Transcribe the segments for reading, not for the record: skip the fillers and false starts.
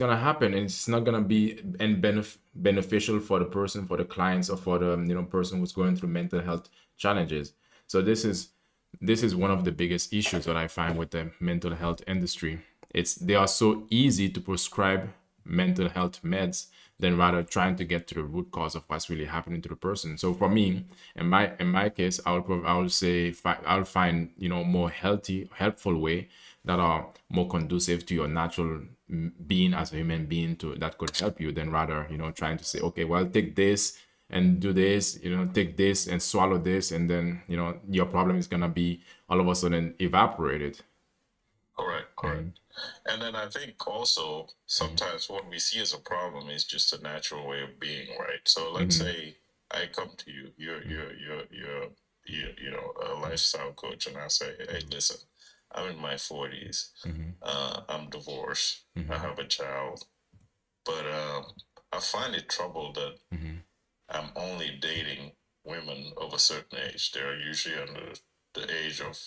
gonna happen, and it's not gonna be beneficial for the person, for the clients, or for the person who's going through mental health challenges. So this is one of the biggest issues that I find with the mental health industry. They are so easy to prescribe mental health meds than rather trying to get to the root cause of what's really happening to the person. So for me, in my case, I'll say I'll find more healthy, helpful way that are more conducive to your natural being as a human being to that could help you than rather trying to say, okay, well, take this and do this, take this and swallow this, and then your problem is gonna be all of a sudden evaporated. Correct, Mhm, correct. And then I think also mhm, sometimes what we see as a problem is just a natural way of being, right? So let's mhm, say I come to you, mhm, you're a lifestyle coach, and I say, hey, listen, I'm in my 40s, mhm, I'm divorced, I mhm, have a child, but I find it trouble that mhm, I'm only dating women of a certain age. They're usually under the age of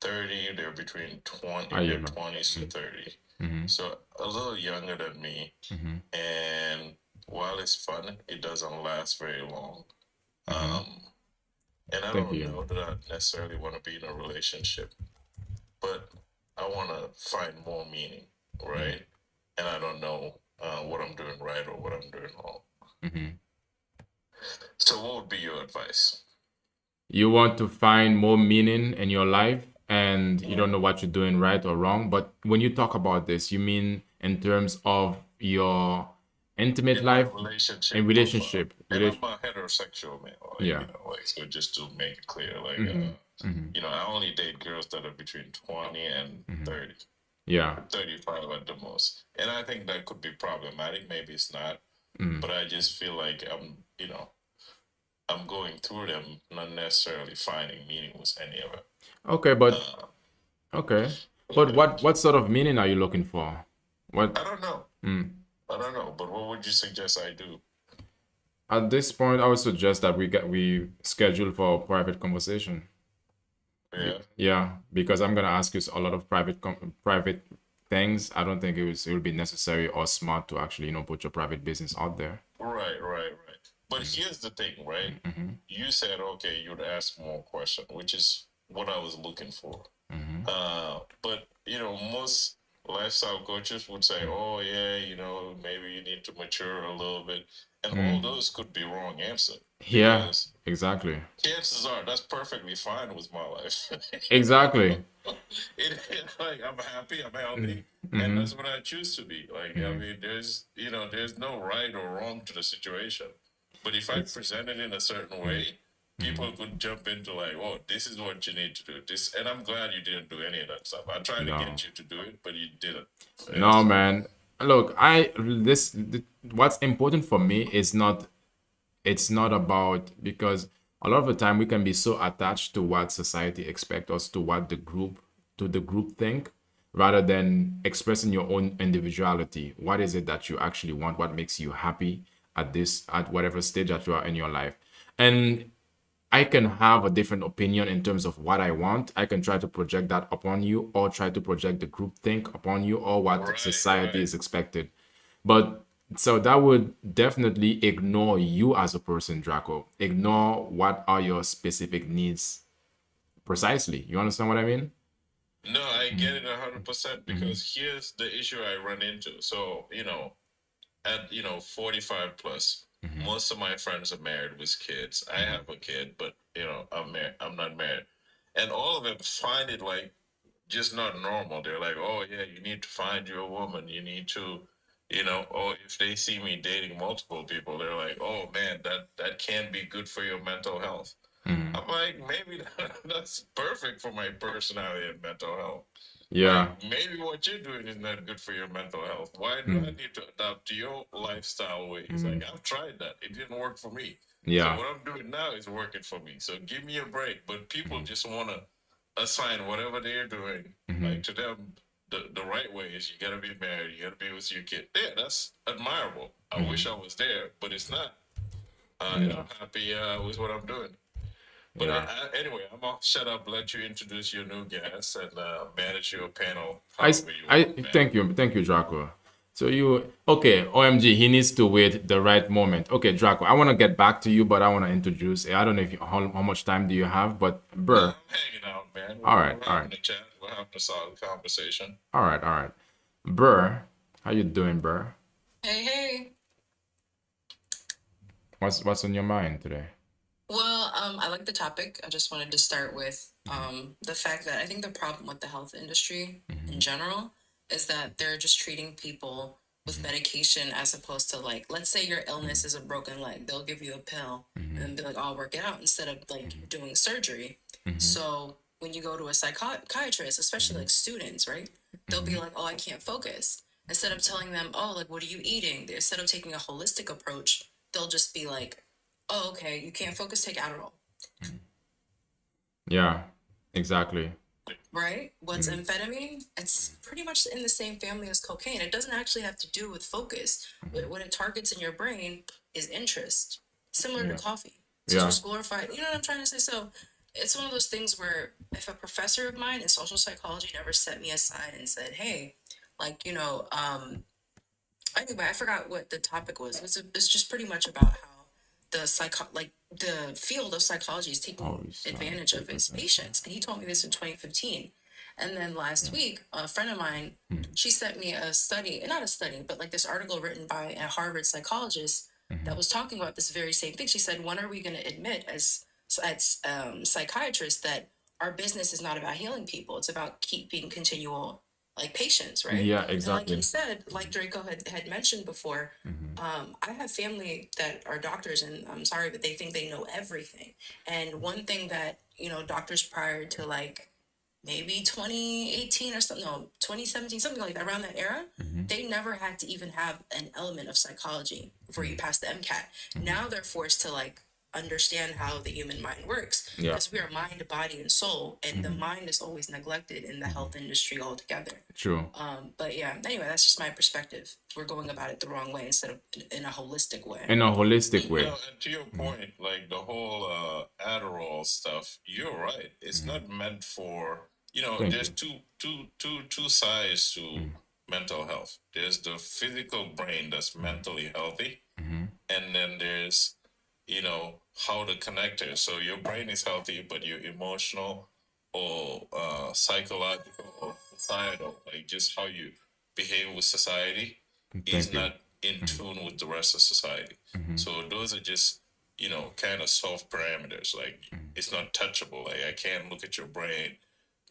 30. They're between 20, I in hear their you. 20s to Mhm, 30. mhm, So a little younger than me. mhm, And while it's fun, it doesn't last very long. mhm. Um, and I Thank don't you. know that I necessarily want to be in a relationship, but I want to find more meaning, Mhm, right? And I don't know what I'm doing right or what I'm doing wrong. mhm. So, what would be your advice? You want to find more meaning in your life, and you don't Yeah. know what you're doing right or wrong. But when you talk about this, you mean in terms of your intimate In my life and relationship profile. relationship. And I'm a heterosexual male, Yeah. like, so just to make it clear, like, Hmm. Hmm. I only date girls that are between 20 and Hmm. 30, Yeah. 35 at the most. And I think that could be problematic. Maybe it's not, Mm. but I just feel like I'm going through them, not necessarily finding meaning with any of it. Okay, but Uh, okay, but yeah. what sort of meaning are you looking for? What? I don't know. Mm. I don't know, but what would you suggest I do? At this point, I would suggest that we schedule for a private conversation. Yeah. Yeah, because I'm gonna ask you a lot of private things. I don't think it will be necessary or smart to actually put your private business out there. Right, right, right. But here's the thing, right? Mm-hmm. You said, okay, you'd ask more questions, which is what I was looking for. Mm-hmm. But most lifestyle coaches would say, oh yeah, maybe you need to mature a little bit, and all Mm. those could be wrong answer Yeah, because exactly. chances are that's perfectly fine with my life. Exactly. Like I'm happy, I'm healthy, and Mm-hmm. that's what I choose to be. Like I Mm-hmm. mean, there's no right or wrong to the situation, but if I It's present it in a certain mm-hmm. way, people could jump into like, oh, this is what you need to do. This, and I'm glad you didn't do any of that stuff. I tried to No. get you to do it, but you didn't. Yeah, No, so man. Look, what's important for me is not it's not about because a lot of the time we can be so attached to what society expects us to what the group think rather than expressing your own individuality. What is it that you actually want? What makes you happy at whatever stage that you are in your life? And I can have a different opinion in terms of what I want. I can try to project that upon you or try to project the group think upon you or what right, society right. is expected. But so that would definitely ignore you as a person, Draco. Ignore what are your specific needs precisely. You understand what I mean? No, I get it 100% Mm-hmm. because here's the issue I run into. So at 45 plus, Mm-hmm. most of my friends are married with kids. I have a kid, but I'm married. I'm not married, and all of them find it like just not normal. They're like, oh yeah, you need to find you a woman. You need to, or if they see me dating multiple people, they're like, oh man, that can be good for your mental health. Mm-hmm. I'm like, maybe that's perfect for my personality and mental health. Like, Yeah. maybe what you're doing is not good for your mental health. Why do I Mm-hmm. need to adapt to your lifestyle ways? Mm-hmm. Like, I've tried that. It didn't work for me. So, Yeah. what I'm doing now is working for me. So, give me a break. But people just want to assign whatever they're doing, Mm-hmm. like to them, the right way is you got to be married, you got to be with your kid. Yeah, that's admirable. I wish Mm-hmm. I was there, but it's not. And Yeah. I'm happy with what I'm doing. But Yeah. anyway, I'm gonna shut up, let you introduce your new guest, and manage your panel I however you I want, man. thank you, Draco. So you okay? OMG, he needs to wait the right moment. Okay, Draco, I want to get back to you, but I want to introduce. I don't know if you, how much time do you have, but No, Burr. I'm hanging out, man. All We're, right, we're all having right, a chat. We're having a solid conversation. all right, all right. Burr, how you doing, Burr? Hey, hey. What's on your mind today? Well, I like the topic. I just wanted to start with the fact that I think the problem with the health industry in general is that they're just treating people with medication as opposed to like, let's say your illness is a broken leg, they'll give you a pill and be like, "Oh, I'll work it out," instead of like doing surgery. So when you go to a psychiatrist, especially like students, right? They'll be like, "Oh, I can't focus." Instead of telling them, "Oh, like what are you eating?" Instead of taking a holistic approach, they'll just be like, "Oh, okay, you can't focus, take Adderall." Yeah, exactly. Right? What's amphetamine? It's pretty much in the same family as cocaine. It doesn't actually have to do with focus. What it targets in your brain is interest, similar to Yeah, coffee. It's yeah. just glorified. You know what I'm trying to say? So it's one of those things where if a professor of mine in social psychology never set me aside and said, "Hey, like, anyway, I forgot what the topic was. It's just pretty much about how the field of psychology is taking Always advantage of its patients. And he told me this in 2015. And then last week, a friend of mine, she sent me a study, not a study, but like this article written by a Harvard psychologist that was talking about this very same thing. She said, "When are we going to admit as psychiatrists that our business is not about healing people? It's about keeping continual like patients, right?" Yeah, And like he exactly. said, like Draco had mentioned before, I have family that are doctors, and I'm sorry, but they think they know everything. And one thing that, doctors prior to like maybe 2018 or something, no, 2017, something like that, around that era, they never had to even have an element of psychology before you pass the MCAT. Now they're forced to like understand how the human mind works Yeah, because we are mind, body, and soul, and the mind is always neglected in the health industry altogether. true. But yeah, anyway, that's just my perspective. We're going about it the wrong way instead of in a holistic way. In a holistic way. No, and to your point, like the whole Adderall stuff, you're right. It's not meant for Thank There's you. two sides to mental health. There's the physical brain that's mentally healthy, and then there's how the connector. So your brain is healthy, but your emotional or psychological or societal, like just how you behave with society, is Thank you. not in tune with the rest of society. So those are just kind of soft parameters. Like it's not touchable. Like I can't look at your brain.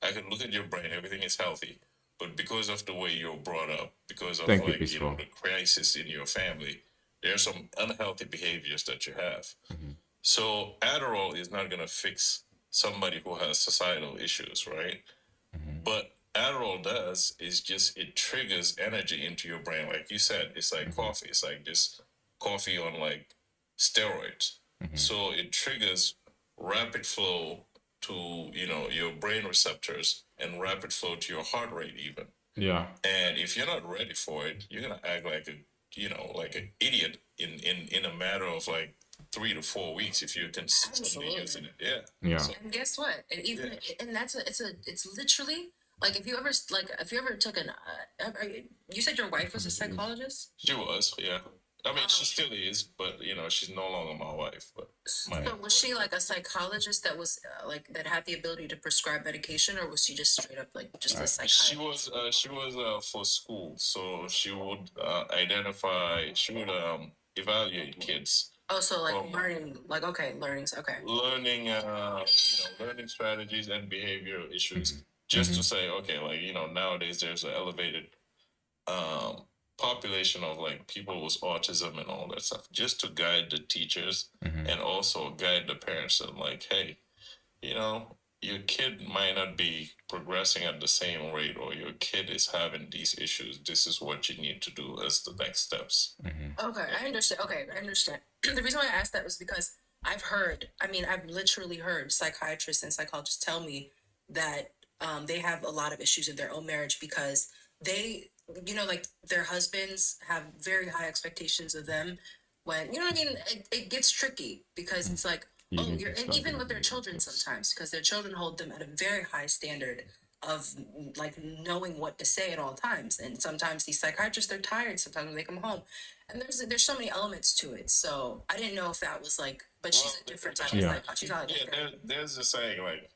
I can look at your brain. Everything is healthy, but because of the way you're brought up, because of Thank you, like Peaceful. the crisis in your family, there are some unhealthy behaviors that you have. So Adderall is not gonna fix somebody who has societal issues, right? But Adderall does is just it triggers energy into your brain. Like you said, it's like coffee. It's like just coffee on like steroids. So it triggers rapid flow to your brain receptors and rapid flow to your heart rate even. Yeah, And if you're not ready for it, you're gonna act like a like an idiot in a matter of like 3 to 4 weeks if you're consistently using it. Yeah. yeah. So And guess what? And even and it's literally like if you ever took you said your wife was a psychologist. she was, yeah. I mean, she still is, but she's no longer my wife. But my So was she like a psychologist that was like that had the ability to prescribe medication, or was she just straight up like just a psychiatrist? she was for school, so she would identify, she would evaluate kids Oh, so like from learning, like okay, learnings, okay. learning learning strategies and behavioral issues, just to say, okay, like nowadays there's an elevated um population of like people with autism and all that stuff, just to guide the teachers and also guide the parents and like, hey, you know your kid might not be progressing at the same rate, or your kid is having these issues. This is what you need to do as the next steps. Okay, I understand. Okay, I understand. The reason why I asked that was because I've literally heard psychiatrists and psychologists tell me that they have a lot of issues in their own marriage because they, like their husbands have very high expectations of them when, you know what I mean? It gets tricky because it's like, You oh, need to and start even doing with their this. children sometimes because their children hold them at a very high standard. of like knowing what to say at all times. And sometimes these psychiatrists, they're tired sometimes when they come home, and there's so many elements to it. So I didn't know if that was like, but she's a different type of Yeah. psychiatrist. She's not a there's a saying like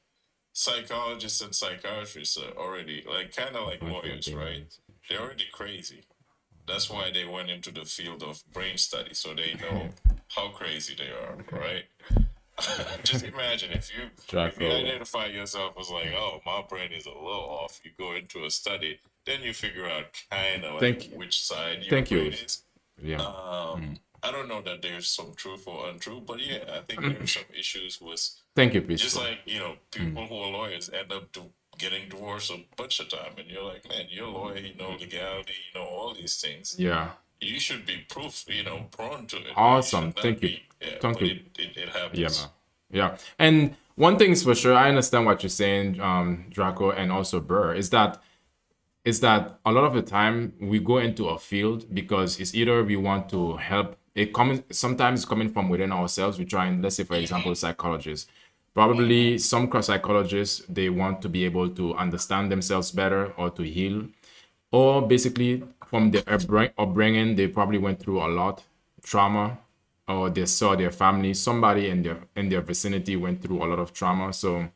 psychologists and psychiatrists are already like kind of like lawyers, right? They're already crazy. That's why they went into the field of brain study, so they know how crazy they are, right? Just imagine if you identify yourself as like, oh, my brain is a little off. You go into a study, then you figure out kind of like which side your brain is. Yeah. I don't know that there's some truth or untrue, but yeah, I think there's some issues with Thank you, Peaceful. just like people who are lawyers end up getting divorced a bunch of time, and you're like, man, you're a lawyer, you know legality, you know all these things. Yeah. You should be prone to it. Awesome. Thank you. Thank you. It happens. Yeah, man. Yeah. And one thing is for sure, I understand what you're saying, Draco, and also Burr, is that a lot of the time we go into a field because it's either we want to help it sometimes coming from within ourselves. We try and, let's say for example, psychologists. Probably some psychologists, they want to be able to understand themselves better or to heal, or basically from their upbringing, they probably went through a lot trauma, or they saw their family, somebody in their vicinity went through a lot of trauma. So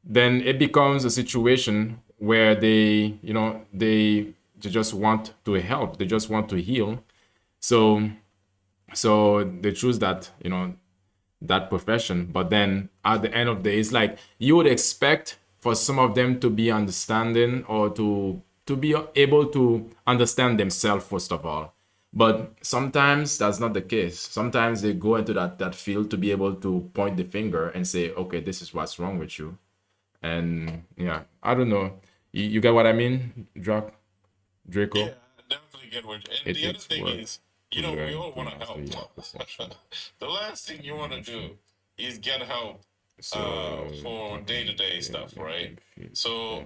then it becomes a situation where they just want to help, they just want to heal. So they choose that that profession. But then at the end of the day, it's like you would expect for some of them to be understanding, or to be able to understand themselves first of all. But sometimes that's not the case. Sometimes they go into that field to be able to point the finger and say, okay, this is what's wrong with you. And yeah, I don't know. You get what I mean, Draco? Yeah, I definitely get what. And the other thing is, we all want to help. The last thing you want to do is get help for day-to-day stuff, right? So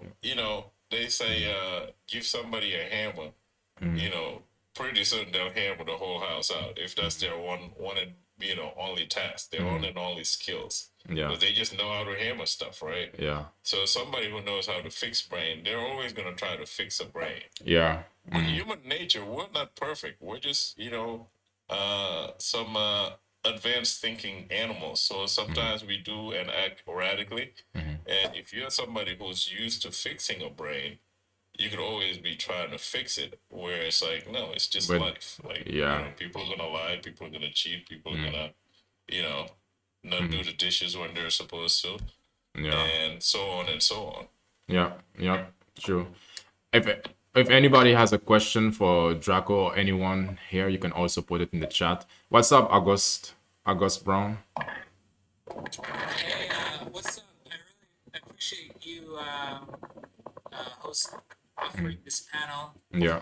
they say give somebody a hammer, pretty soon they'll hammer the whole house out if that's their one and only task, their one and only skills. Yeah. But they just know how to hammer stuff, right? Yeah. So somebody who knows how to fix brain, they're always gonna try to fix a brain. Yeah. But human nature, we're not perfect. We're just some advanced thinking animals. So sometimes we do and act erratically. And if you're somebody who's used to fixing a brain, you could always be trying to fix it. Where it's like, no, it's just life. Like, people are gonna lie, people are gonna cheat, people are gonna, not do the dishes when they're supposed to, and so on and so on. Yeah. True. If anybody has a question for Draco or anyone here, you can also put it in the chat. What's up, August Brown? Hey, what's up? I really appreciate you offering this panel. Yeah.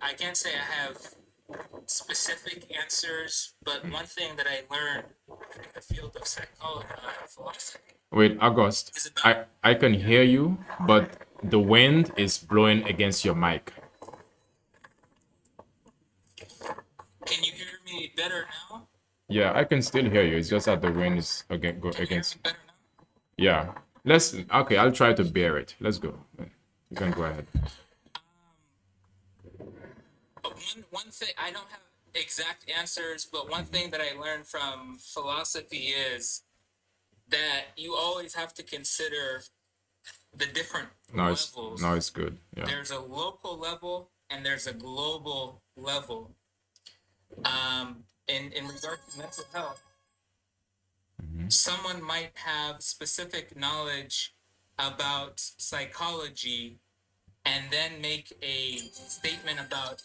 I can't say I have specific answers, but one thing that I learned in the field of psychology, philosophy. Wait, August, I can hear you, but the wind is blowing against your mic. Can you hear me better now? Yeah, I can still hear you. It's just that the wind is against. Better now? Yeah. Okay, I'll try to bear it. Let's go. You can go ahead. One thing, I don't have exact answers, but one thing that I learned from philosophy is that you always have to consider the different levels. No, it's good. Yeah. There's a local level and there's a global level. In regard to mental health, someone might have specific knowledge about psychology and then make a statement about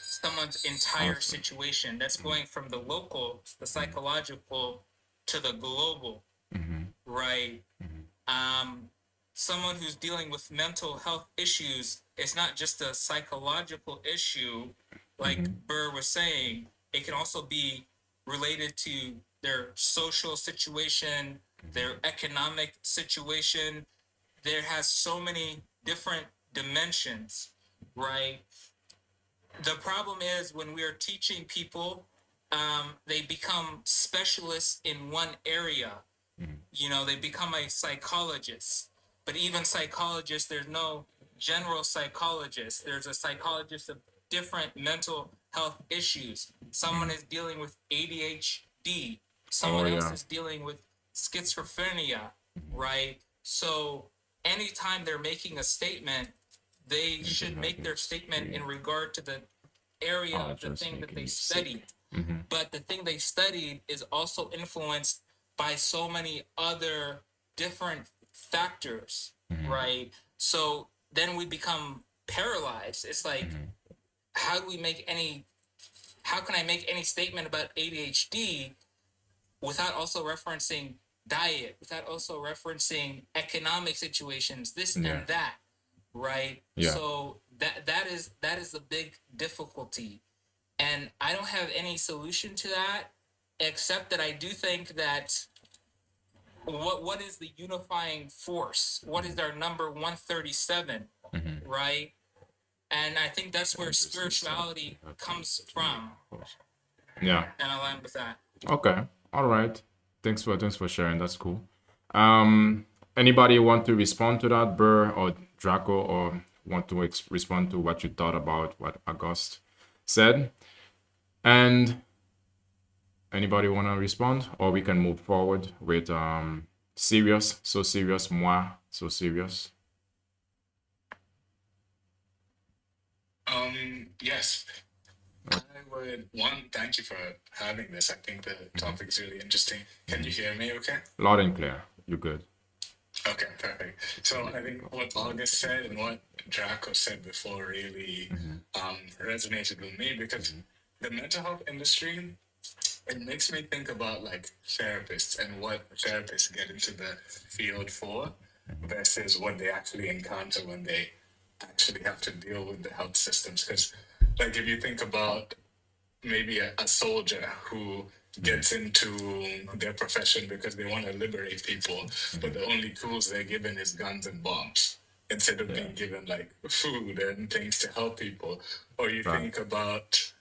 someone's entire situation. That's going from the local, the psychological, to the global, right? Someone who's dealing with mental health issues, it's not just a psychological issue, like Burr was saying. It can also be related to their social situation, their economic situation. There has so many different dimensions, right? The problem is when we are teaching people, they become specialists in one area. They become a psychologist. But even psychologists, there's no general psychologist. There's a psychologist of different mental health issues. Someone is dealing with ADHD. Someone else yeah. is dealing with schizophrenia, right? So anytime they're making a statement, they should make their statement in regard to the area Oh, of the just thing that making they me sick. studied. But the thing they studied is also influenced by so many other different factors, right? So then we become paralyzed. It's like, how do we make any, how can I make any statement about ADHD without also referencing diet, without also referencing economic situations, this Yeah. and that, right? Yeah. So that is the big difficulty. And I don't have any solution to that, except that I do think that what is the unifying force? What is our number 137, right? And I think that's where spirituality comes from. Yeah. And I'll end with that. Okay. All right. Thanks for sharing. That's cool. Anybody want to respond to that, Burr or Draco, or want to respond to what you thought about what August said? And anybody want to respond, or we can move forward with serious, so serious, moi, so serious. Yes. I would thank you for having this. I think the topic is really interesting. Can you hear me okay? Loud and clear. You're good. Okay, perfect. So I think what August said and what Draco said before really resonated with me, because the mental health industry, it makes me think about like therapists and what therapists get into the field for versus what they actually encounter when they actually have to deal with the health systems. Because like if you think about maybe a soldier who gets into their profession because they want to liberate people, but the only tools they're given is guns and bombs instead of being given like food and things to help people. Or you think about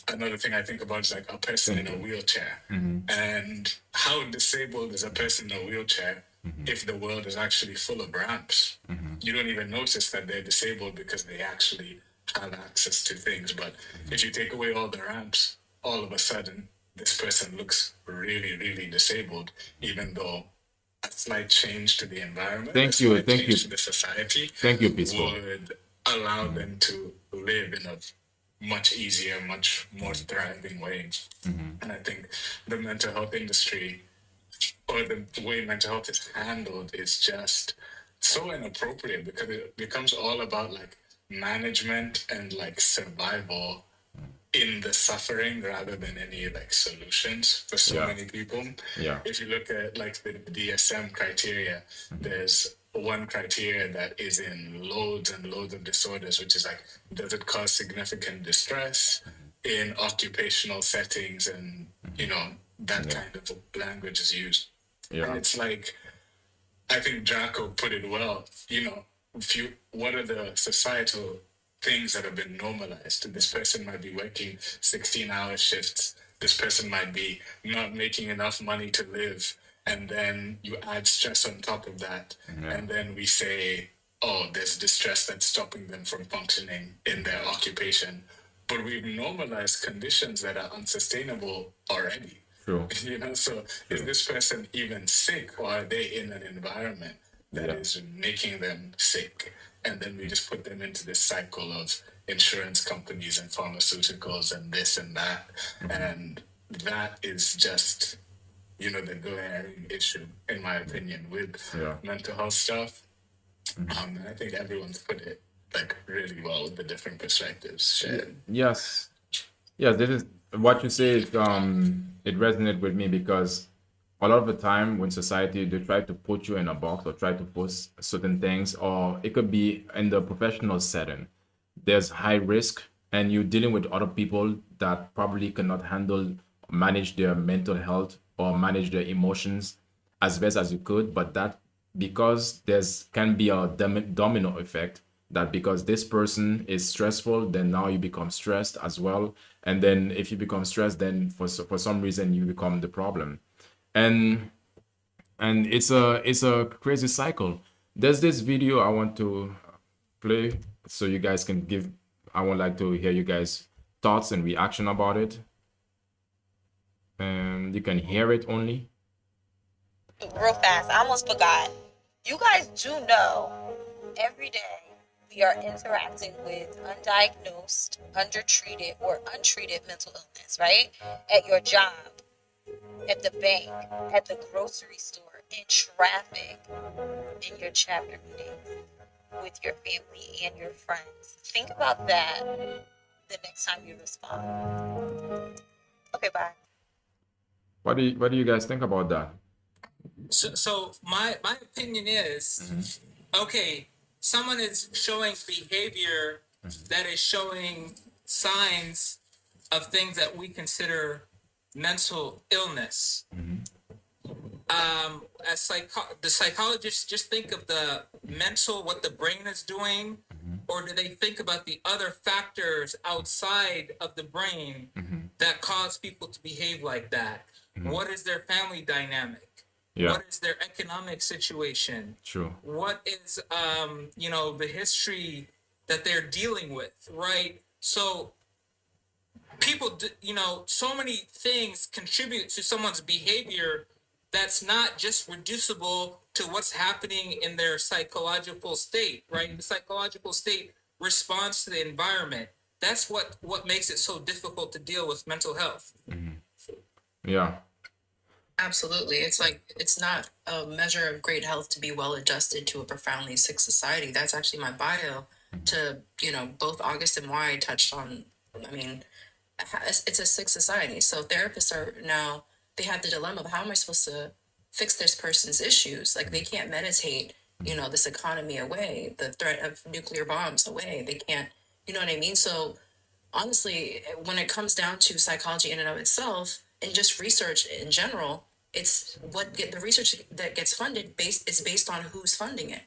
another thing I think about is like a person in a wheelchair, and how disabled is a person in a wheelchair if the world is actually full of ramps. You don't even notice that they're disabled because they actually have access to things. But if you take away all the ramps, all of a sudden this person looks really, really disabled, even though a slight change to the environment, Thank you, to the society, Peaceful, would allow them to live in a much easier, much more thriving way. And I think the mental health industry, or the way mental health is handled, is just so inappropriate, because it becomes all about like management and like survival in the suffering rather than any like solutions for so many people. If you look at like the DSM criteria, there's one criteria that is in loads and loads of disorders, which is like, does it cause significant distress in occupational settings? And you know, that kind of language is used. And it's like, I think Draco put it well, you know, what are the societal things that have been normalized? This person might be working 16-hour shifts. This person might be not making enough money to live. And then you add stress on top of that. And then we say, oh, there's distress that's stopping them from functioning in their occupation. But we've normalized conditions that are unsustainable already. True. You know, so is this person even sick, or are they in an environment that is making them sick? And then we just put them into this cycle of insurance companies and pharmaceuticals and this and that. And that is just, you know, the glaring issue, in my opinion, with mental health stuff. And I think everyone's put it like really well with the different perspectives shared. Yes. Yes, this is what you say is it resonates with me, because a lot of the time when society, they try to put you in a box or try to post certain things, or it could be in the professional setting, there's high risk and you're dealing with other people that probably cannot manage their mental health or manage their emotions as best as you could. But that, because there's can be a domino effect, that because this person is stressful, then now you become stressed as well. And then if you become stressed, then for some reason you become the problem. And it's a crazy cycle. There's this video I want to play so you guys can give. I would like to hear you guys' thoughts and reaction about it. And you can hear it only. Real fast, I almost forgot. You guys do know every day we are interacting with undiagnosed, undertreated, or untreated mental illness, right? At your job, at the bank, at the grocery store, in traffic, in your chapter meetings, with your family and your friends. Think about that the next time you respond. Okay, bye. What do you guys think about that? So my opinion is, okay, someone is showing behavior that is showing signs of things that we consider mental illness. As the psychologists just think of the mental, what the brain is doing, or do they think about the other factors outside of the brain that cause people to behave like that? What is their family dynamic? Yeah. What is their economic situation? True. What is the history that they're dealing with, right? So people, so many things contribute to someone's behavior that's not just reducible to what's happening in their psychological state, right? The psychological state responds to the environment. That's what makes it so difficult to deal with mental health. Yeah. Absolutely. It's like it's not a measure of great health to be well adjusted to a profoundly sick society. That's actually my bio to, both August and Y touched on. I mean, it's a sick society. So therapists are now, they have the dilemma of how am I supposed to fix this person's issues? Like they can't meditate, this economy away, the threat of nuclear bombs away. They can't, you know what I mean? So honestly, when it comes down to psychology in and of itself and just research in general, it's the research that gets funded is based on who's funding it.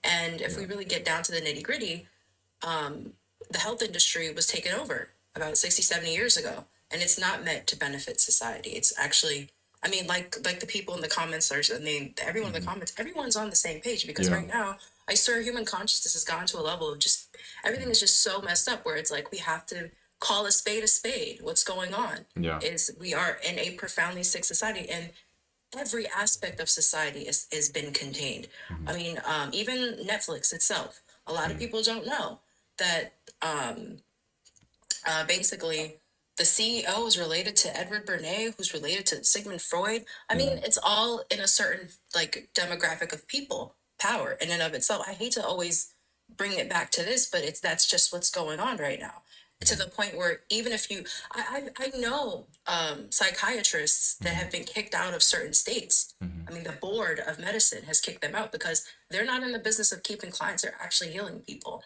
And if we really get down to the nitty gritty, the health industry was taken over about 60, 70 years ago, and it's not meant to benefit society. It's actually, I mean, like the people in the comments everyone in the comments, everyone's on the same page because right now, I swear human consciousness has gotten to a level of just, everything is just so messed up where it's like, we have to call a spade a spade. What's going on is we are in a profoundly sick society, and every aspect of society has been contained. I mean, even Netflix itself, a lot of people don't know that basically the CEO is related to Edward Bernays, who's related to Sigmund Freud. I mean, it's all in a certain demographic of people, power in and of itself. I hate to always bring it back to this, but that's just what's going on right now. To the point where even if I know psychiatrists that have been kicked out of certain states. I mean, the board of medicine has kicked them out because they're not in the business of keeping clients. They're actually healing people,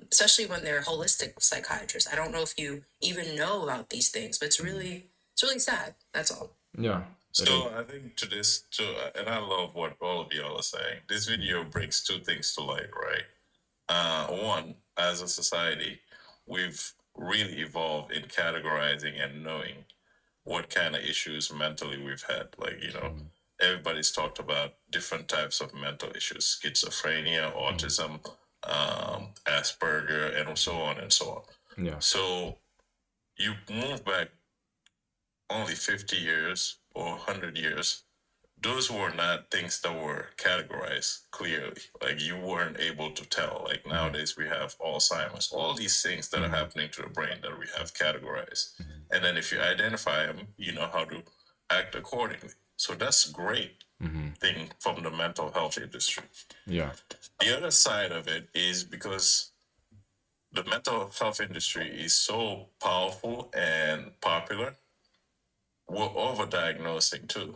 especially when they're holistic psychiatrists. I don't know if you even know about these things, but it's really sad. That's all. Yeah. So I think to this too, and I love what all of y'all are saying. This video brings two things to light, right? One, as a society, we've really evolved in categorizing and knowing what kind of issues mentally we've had. Like, everybody's talked about different types of mental issues: schizophrenia, autism, Asperger, and so on and so on. Yeah. So you move back only 50 years or 100 years, those were not things that were categorized clearly. Like, you weren't able to tell. Like, nowadays we have Alzheimer's, all these things that are happening to the brain that we have categorized. And then if you identify them, you know how to act accordingly. So that's great thing from the mental health industry. Yeah. The other side of it is because the mental health industry is so powerful and popular, we're overdiagnosing too,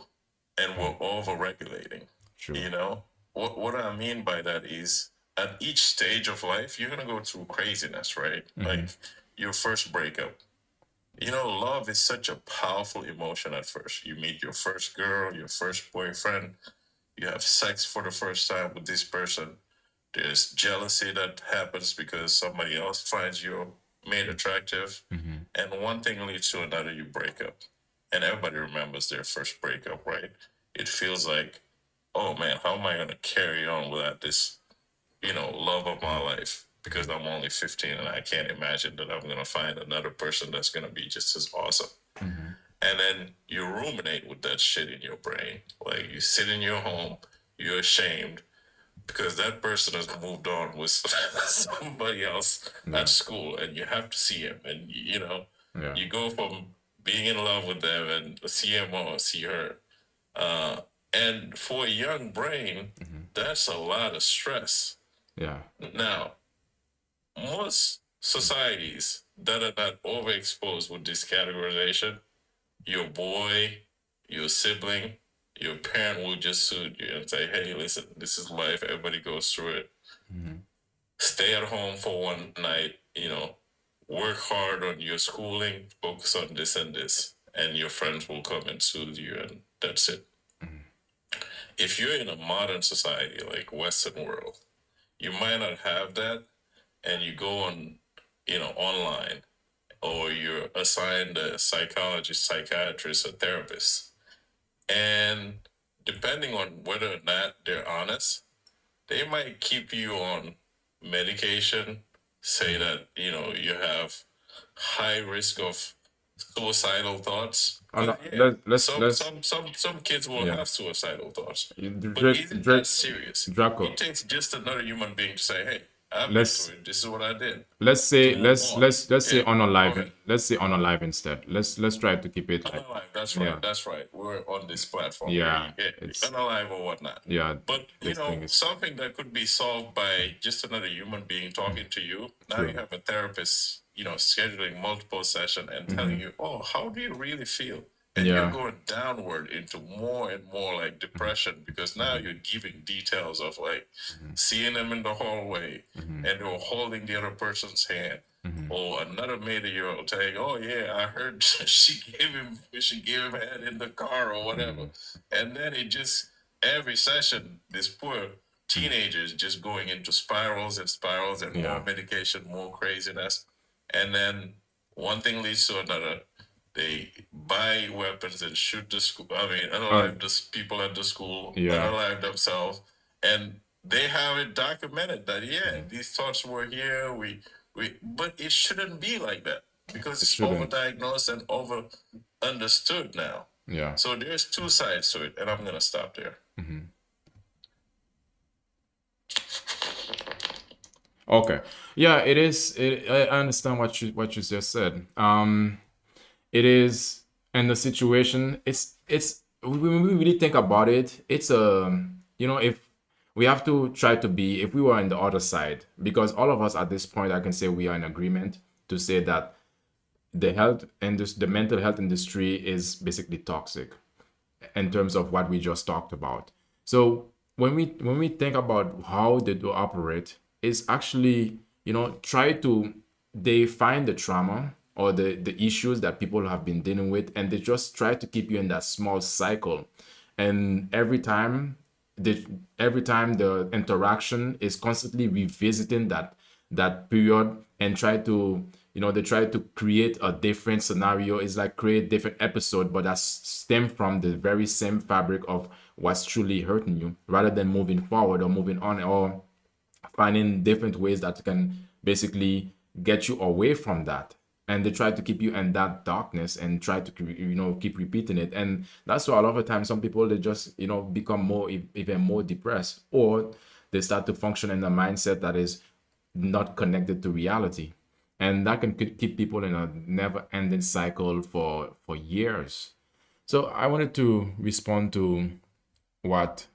and we're overregulating. True. What I mean by that is, at each stage of life, you're gonna go through craziness, right? Like your first breakup. Love is such a powerful emotion at first. You meet your first girl, your first boyfriend, you have sex for the first time with this person. There's jealousy that happens because somebody else finds you made attractive. And one thing leads to another, you break up. And everybody remembers their first breakup, right? It feels like oh man, how am I going to carry on without this, love of my life? Because I'm only 15 and I can't imagine that I'm going to find another person that's going to be just as awesome. And then you ruminate with that shit in your brain. Like you sit in your home, you're ashamed because that person has moved on with somebody else at school and you have to see him. And, you go from being in love with them and see him or see her. And for a young brain, that's a lot of stress. Yeah. Now, most societies that are not overexposed with this categorization, your boy, your sibling, your parent will just soothe you and say, hey, listen, this is life. Everybody goes through it. Stay at home for one night, work hard on your schooling, focus on this and this, and your friends will come and soothe you, and that's it. If you're in a modern society like Western world, you might not have that, and you go on, online, or you're assigned a psychologist, psychiatrist, or therapist. And depending on whether or not they're honest, they might keep you on medication, say that, you have high risk of suicidal thoughts. But yeah, some kids will have suicidal thoughts. But isn't that serious? Draco, It takes just another human being to say, hey, I've been let's through it. This is what I did. let's say To move on. let's say Yeah, go unalive. ahead. Let's say unalive instead. Let's try to keep it like, Unalive, that's right. Yeah. That's right. We're on this platform. Yeah, where it's- unalive or whatnot. yeah. But this thing is- something that could be solved by just another human being talking to you. Now True. you have a therapist, scheduling multiple sessions and telling you, oh, how do you really feel? And Yeah. you're going downward into more and more like depression because now you're giving details of like seeing them in the hallway and they're holding the other person's hand. Or another mate-year-old saying, "Oh yeah, I heard she gave him head in the car or whatever," and then it just every session, this poor teenager is just going into spirals and spirals and more medication, more craziness, and then one thing leads to another. They buy weapons and shoot the school. I mean, unalive the people at the school, unalive themselves, and they have it documented that these thoughts were here. But it shouldn't be like that because it's overdiagnosed and over understood now. Yeah. So there's two sides to it, and I'm gonna stop there. Okay. Yeah, it is. I understand what you just said. It is, and the situation. It's when we really think about it. It's if we have to try to be, if we were on the other side, because all of us at this point, I can say we are in agreement to say that the health and the mental health industry is basically toxic in terms of what we just talked about. So when we think about how they do operate, it's actually, try to, they find the trauma or the issues that people have been dealing with, and they just try to keep you in that small cycle. And every time the interaction is constantly revisiting that period, and try to, they try to create a different scenario. It's like create different episode, but that stem from the very same fabric of what's truly hurting you, rather than moving forward or moving on, or finding different ways that can basically get you away from that. And they try to keep you in that darkness and try to keep repeating it. And that's why a lot of the time some people, they just become even more depressed, or they start to function in a mindset that is not connected to reality, and that can keep people in a never-ending cycle for years. So I wanted to respond to what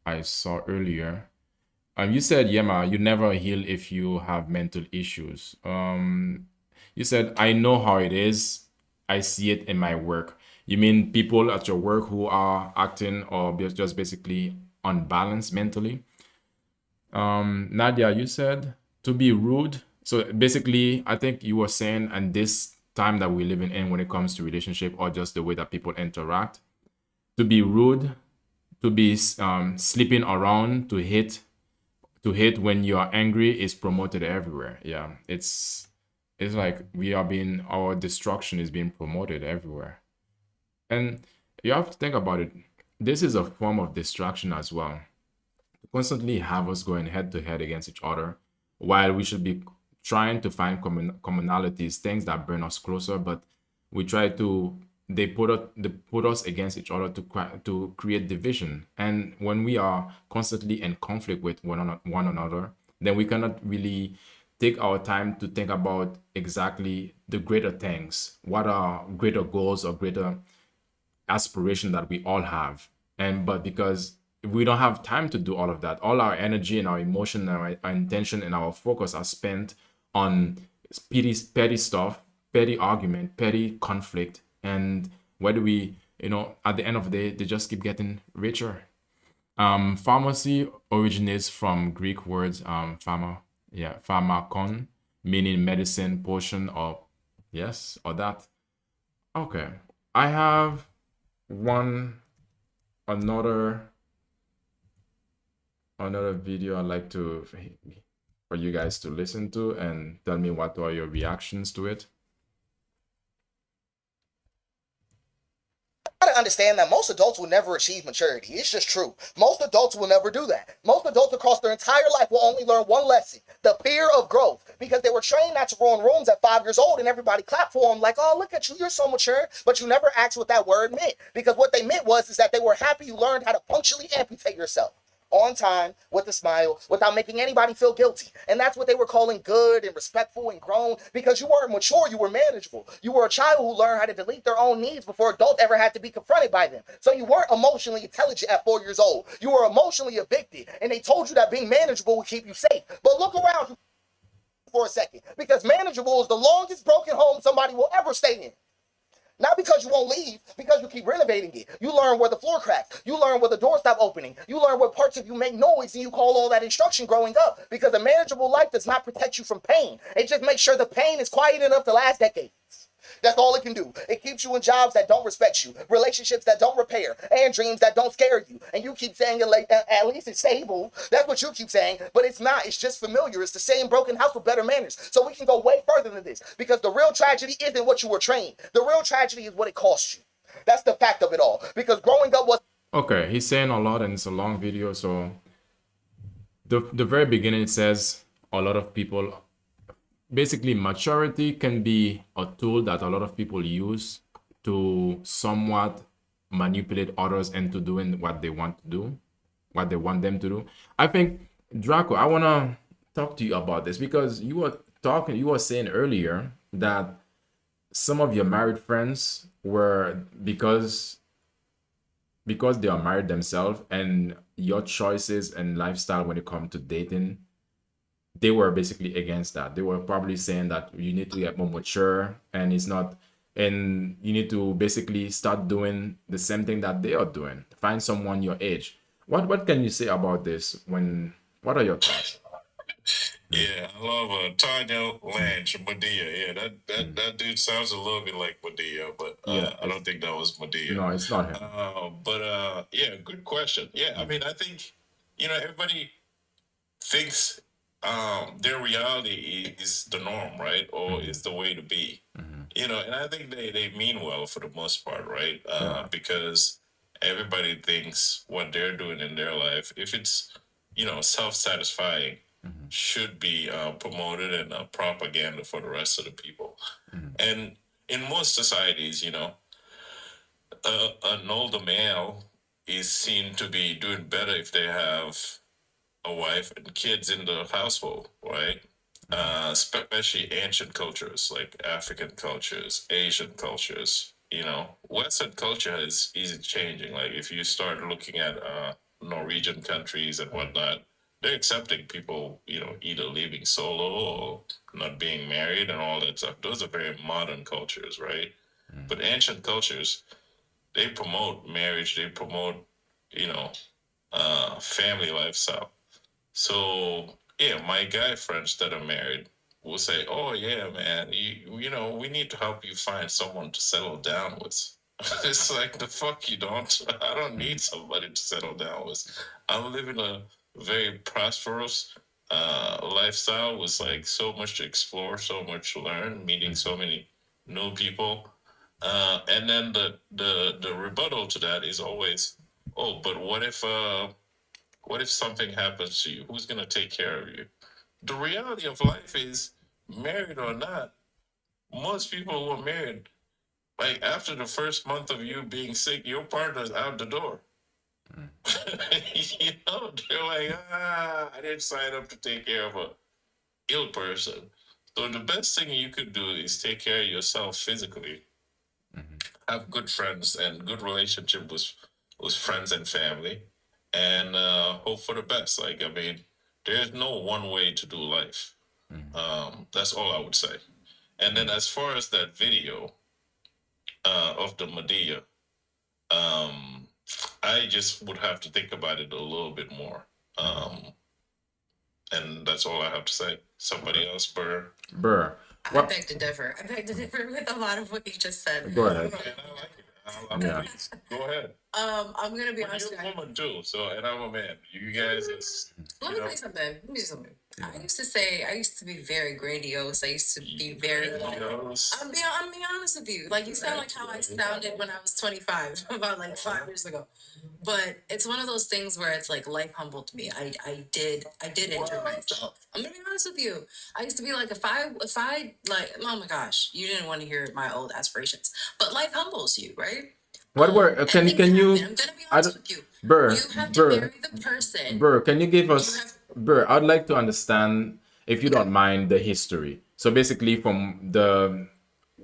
I saw earlier. You said, Yema, you never heal if you have mental issues. You said, I know how it is. I see it in my work. You mean people at your work who are acting or just basically unbalanced mentally? Nadia, you said to be rude. So basically, I think you were saying, and this time that we're living in when it comes to relationship or just the way that people interact, to be rude, to be sleeping around, to hit when you are angry is promoted everywhere. Yeah, it's like our destruction is being promoted everywhere. And you have to think about it. this is a form of distraction as well. Constantly have us going head to head against each other, while we should be trying to find commonalities, things that bring us closer. But we try to they put us against each other to create division. And when we are constantly in conflict with one another, then we cannot really take our time to think about exactly the greater things, what are greater goals or greater aspiration that we all have. And but because we don't have time to do all of that, all our energy and our emotion and our intention and our focus are spent on petty stuff, petty argument, petty conflict. And where do we, at the end of the day, they just keep getting richer. Pharmacy originates from Greek words pharmakon, meaning medicine, potion, or yes, or that. Okay, I have one another video I'd like to for you guys to listen to and tell me what are your reactions to it. To understand that most adults will never achieve maturity. It's just true. Most adults will never do that. Most adults across their entire life will only learn one lesson: the fear of growth, because they were trained not to roll in rooms at 5 years old and everybody clapped for them like, oh, look at you, you're so mature. But you never asked what that word meant, because what they meant was that they were happy you learned how to punctually amputate yourself on time with a smile without making anybody feel guilty. And that's what they were calling good and respectful and grown, because you weren't mature, you were manageable. You were a child who learned how to delete their own needs before adults ever had to be confronted by them. So you weren't emotionally intelligent at 4 years old. You were emotionally evicted, and they told you that being manageable would keep you safe. But look around you for a second, because manageable is the longest broken home somebody will ever stay in. Not because you won't leave, because you keep renovating it. You learn where the floor cracks. You learn where the door stopped opening. You learn what parts of you make noise, and you call all that instruction growing up. Because a manageable life does not protect you from pain. It just makes sure the pain is quiet enough to last decades. That's all it can do. It keeps you in jobs that don't respect you, relationships that don't repair, and dreams that don't scare you. And you keep saying at least it's stable. That's what you keep saying, but it's not. It's just familiar. It's the same broken house with better manners. So we can go way further than this, because the real tragedy isn't what you were trained. The real tragedy is what it cost you. That's the fact of it all. Because growing up was... Okay, he's saying a lot and it's a long video. So the very beginning, it says a lot of people, basically maturity can be a tool that a lot of people use to somewhat manipulate others into doing what they want to do, what they want them to do. I think, Draco, I want to talk to you about this, because you were saying earlier that some of your married friends were, because they are married themselves, and your choices and lifestyle when it comes to dating, they were basically against that. They were probably saying that you need to get more mature, and it's not, and you need to basically start doing the same thing that they are doing. Find someone your age. What can you say about this? What are your thoughts? Yeah, I love Tanya Lange, Medea. Yeah, that dude sounds a little bit like Medea, but I don't think that was Medea. No, it's not him. Yeah, good question. Yeah, I mean, I think everybody thinks their reality is the norm, right? Or is the way to be. And I think they mean well for the most part, right? Because everybody thinks what they're doing in their life, if it's self-satisfying, should be promoted and propaganda for the rest of the people. And in most societies, an older male is seen to be doing better if they have a wife and kids in the household, right? Especially ancient cultures like African cultures, Asian cultures. Western culture is changing. Like if you start looking at Norwegian countries and whatnot, they're accepting people, either living solo or not being married and all that stuff. Those are very modern cultures, right? But ancient cultures, they promote marriage, they promote, family lifestyle. So yeah, my guy friends that are married will say, "Oh yeah, man, we need to help you find someone to settle down with." It's like, the fuck you don't. I don't need somebody to settle down with. I'm living a very prosperous lifestyle with like so much to explore, so much to learn, meeting so many new people. And then the rebuttal to that is always, oh, but what if something happens to you? Who's gonna take care of you? The reality of life is, married or not, most people who are married, like after the first month of you being sick, your partner's out the door. You know, they're like, I didn't sign up to take care of a ill person. So the best thing you could do is take care of yourself physically. Have good friends and good relationship with friends and family, and hope for the best. Like, I mean, there's no one way to do life. That's all I would say. And then as far as that video of the Medea, um, I just would have to think about it a little bit more. And that's all I have to say. Somebody else, Burr. Burr. I What? beg to differ. I beg to differ with a lot of what you just said. Go ahead. And I like it. Yeah. Please, go ahead. I'm gonna be But honest you're with a you. woman too, so, and I'm a man. You guys, it's, Let you me know, tell you something. Let me tell you something. I used to be very grandiose. I used to be very like. grandiose. I'm being honest with you. Like you sound like how I sounded when I was 25, about like 5 years ago. But it's one of those things where it's like life humbled me. I did injure myself. I'm gonna be honest with you. I used to be like, if I like, oh my gosh, you didn't want to hear my old aspirations. But life humbles you, right? What were? And Can things you? happen. I'm gonna be I honest don't. with you. Burr. You have to Burr. marry the person. Burr. Can you give You us? have Burr, I'd like to understand, if you don't mind, the history. So basically, from the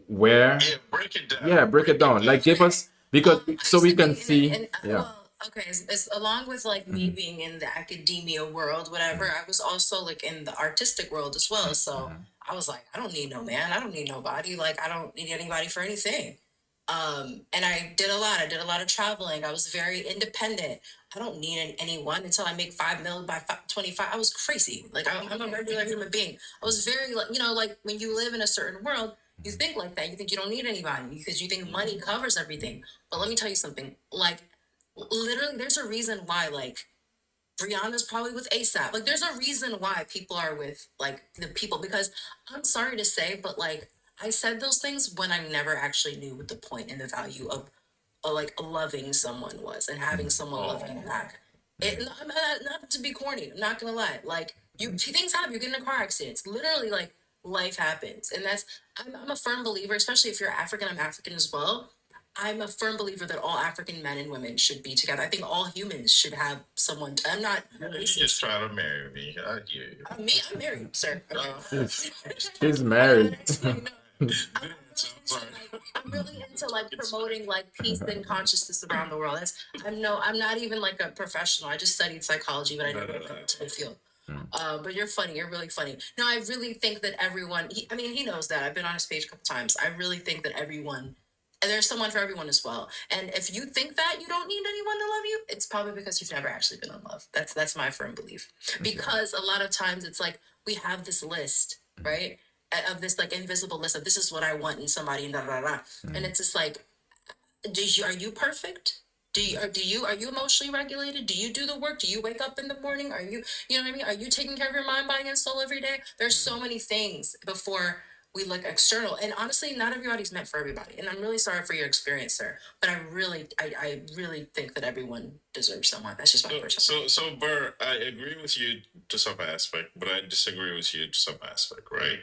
where. Yeah, break it down. Yeah, break it down. Like, give us, because I so used we to be can see. Yeah. well, okay, it's along with like me being in the academia world, whatever. I was also like in the artistic world as well. So I was like, I don't need no man. I don't need nobody. Like, I don't need anybody for anything. And I did a lot. I did a lot of traveling. I was very independent. I don't need anyone until I make 5 million by 25. I was crazy. Like, I'm a regular human being. I was very like, like when you live in a certain world, you think like that. You think you don't need anybody because you think money covers everything. But let me tell you something. Like, literally, there's a reason why, like, Brianna's probably with ASAP. Like, there's a reason why people are with, like, the people. Because I'm sorry to say, but, like, I said those things when I never actually knew what the point and the value of like, loving someone was and having someone love you back. I'm not to be corny. I'm not going to lie. Like, things happen. You get in a car accident. It's literally, like, life happens. And I'm a firm believer, especially if you're African. I'm African as well. I'm a firm believer that all African men and women should be together. I think all humans should have someone. I'm not You racist. just trying to marry me. I hear you. I'm married, sir. She's married. I'm really into like promoting like peace and consciousness around the world. I'm not even like a professional. I just studied psychology, but I never got into the field. But you're funny. You're really funny. No, I really think that everyone. He knows that. I've been on his page a couple times. I really think that everyone. And there's someone for everyone as well. And if you think that you don't need anyone to love you, it's probably because you've never actually been in love. That's my firm belief. Because a lot of times it's like we have this list, right? Of this like invisible list of this is what I want in somebody and da da da. And it's just like, are you perfect? Are you emotionally regulated? Do you do the work? Do you wake up in the morning? Are you know what I mean? Are you taking care of your mind, body, and soul every day? There's so many things before we look external. And honestly, not everybody's meant for everybody. And I'm really sorry for your experience, sir. But I really think that everyone deserves someone. That's just my personal. So Burr, I agree with you to some aspect, but I disagree with you to some aspect, right?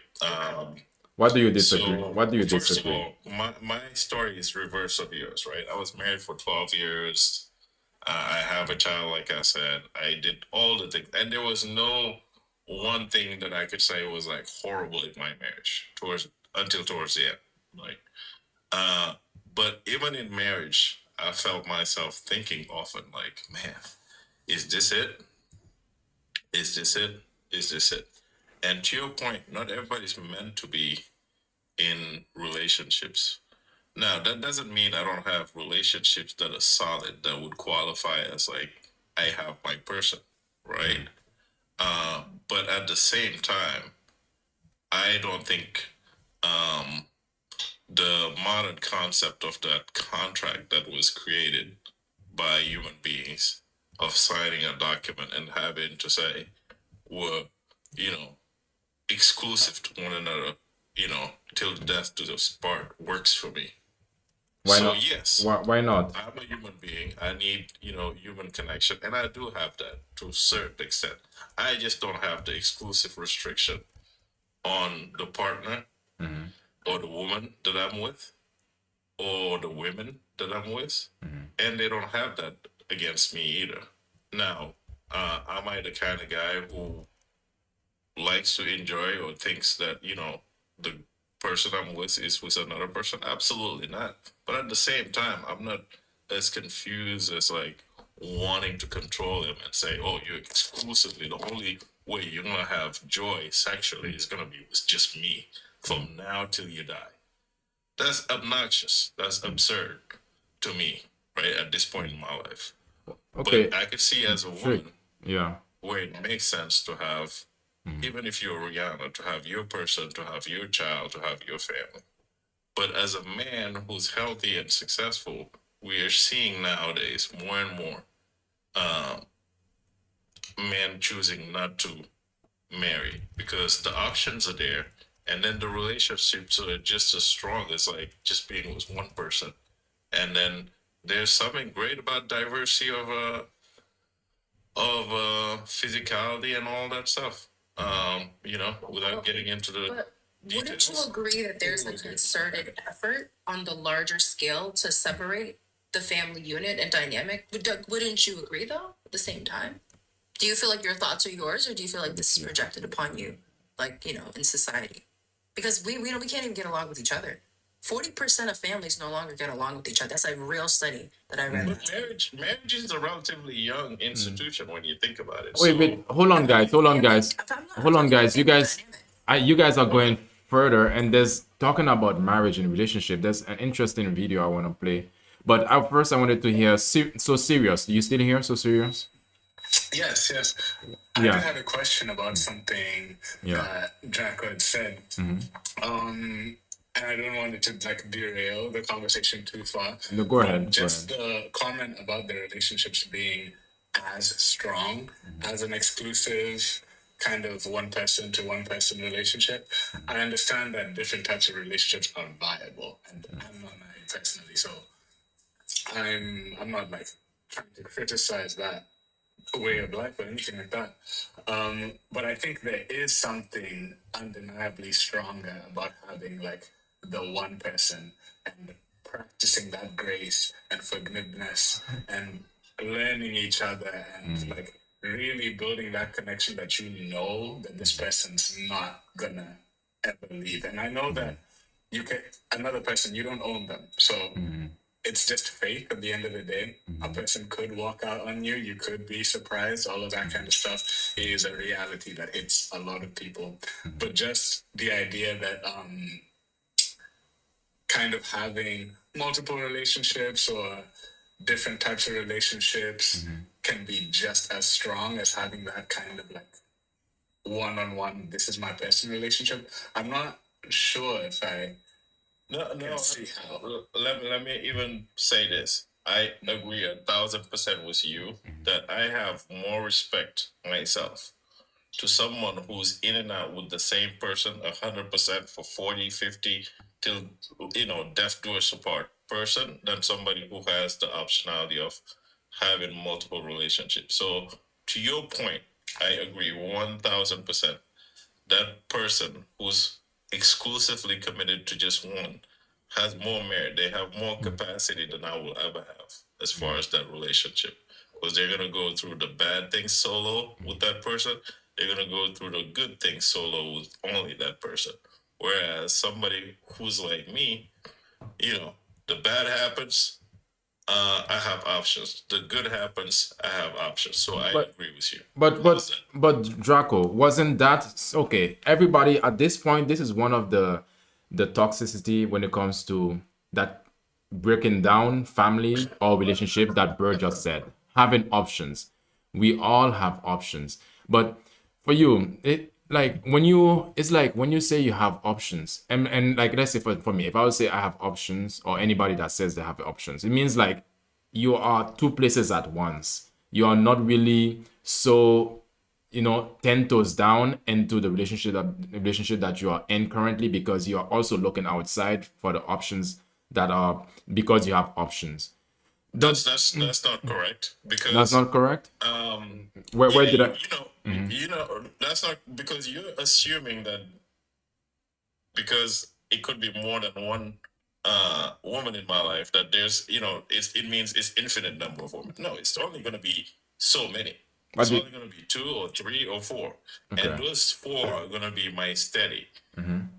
What do you disagree? So, What do you first disagree? of all, my story is reverse of yours, right? I was married for 12 years. I have a child, like I said. I did all the things, and there was no one thing that I could say was like horrible in my marriage until towards the end. Like, but even in marriage, I felt myself thinking often, like, man, is this it? Is this it? Is this it? And to your point, not everybody's meant to be in relationships. Now, that doesn't mean I don't have relationships that are solid that would qualify as like I have my person, right? But at the same time, I don't think the modern concept of that contract that was created by human beings of signing a document and having to say we're, exclusive to one another, till death do us part works for me. Why So not? yes, Why not? I'm a human being. I need, human connection, and I do have that to a certain extent. I just don't have the exclusive restriction on the partner or the woman that I'm with or the women that I'm with, and they don't have that against me either. Now, am I the kind of guy who likes to enjoy or thinks that the person I'm with is with another person? Absolutely not. But at the same time, I'm not as confused as like wanting to control him and say, "Oh, you're exclusively the only way you're gonna have joy sexually is gonna be with just me from now till you die." That's obnoxious. That's absurd to me, right at this point in my life. Okay, But I could see as a Trick. woman Yeah. where it makes sense to have, even if you're Rihanna, to have your person, to have your child, to have your family. But as a man who's healthy and successful, we are seeing nowadays more and more um, men choosing not to marry because the options are there, and then the relationships are just as strong as like just being with one person. And then there's something great about diversity of physicality and all that stuff. Without getting into the But wouldn't you details. agree that there's a concerted effort on the larger scale to separate the family unit and dynamic? Wouldn't you agree though? At the same time, do you feel like your thoughts are yours, or do you feel like this is projected upon you, like in society? Because we can't even get along with each other. 40% of families no longer get along with each other. That's a real study that I read. But marriage is a relatively young institution when you think about it. Wait, So wait. Hold on, guys. Hold on, guys. Hold on, guys. You guys are going further, and there's talking about marriage and relationship. There's an interesting video I want to play, but first I wanted to hear. So serious. You still here? So serious? Yes, yes. I Yeah. just had a question about something Yeah. that Draco had said. And I don't want it to like derail the conversation too far. No, go ahead. Go Just ahead. the comment about the relationships being as strong as an exclusive kind of one person to one person relationship. I understand that different types of relationships are viable, and I'm not married personally, so I'm not like trying to criticize that way of life or anything like that. But I think there is something undeniably stronger about having like the one person and practicing that grace and forgiveness and learning each other and like really building that connection that that this person's not gonna ever leave. And I know that another person, you don't own them. So it's just fate at the end of the day. A person could walk out on you, you could be surprised, all of that kind of stuff is a reality that hits a lot of people. But just the idea that kind of having multiple relationships or different types of relationships can be just as strong as having that kind of like one-on-one, this is my best relationship. I'm not sure if I no. see how. Let me even say this. I agree 1,000% with you that I have more respect myself to someone who's in and out with the same person 100% for 40, 50 till death do us apart person than somebody who has the optionality of having multiple relationships. So to your point, I agree 1,000%. That person who's exclusively committed to just one has more merit. They have more capacity than I will ever have as far as that relationship. Because they're gonna go through the bad things solo with that person. They're gonna go through the good things solo with only that person. Whereas somebody who's like me, the bad happens, I have options. The good happens, I have options. So I agree with you. But Draco, wasn't that okay? Everybody at this point, this is one of the toxicity when it comes to that breaking down family or relationship that Bird just said. Having options. We all have options. But for you, it's like when you say you have options, and like let's say for me, if I would say I have options, or anybody that says they have options, it means like you are two places at once. You are not really so 10 toes down into the relationship that you are in currently, because you are also looking outside for the options that are because you have options. That's not correct That's because not correct. Where yeah, did I? you know that's not because you're assuming that because it could be more than one woman in my life that there's it means it's infinite number of women. No, it's only going to be so many. What It's do only going to be 2 or 3 or 4, and Okay. those 4 are going to be my steady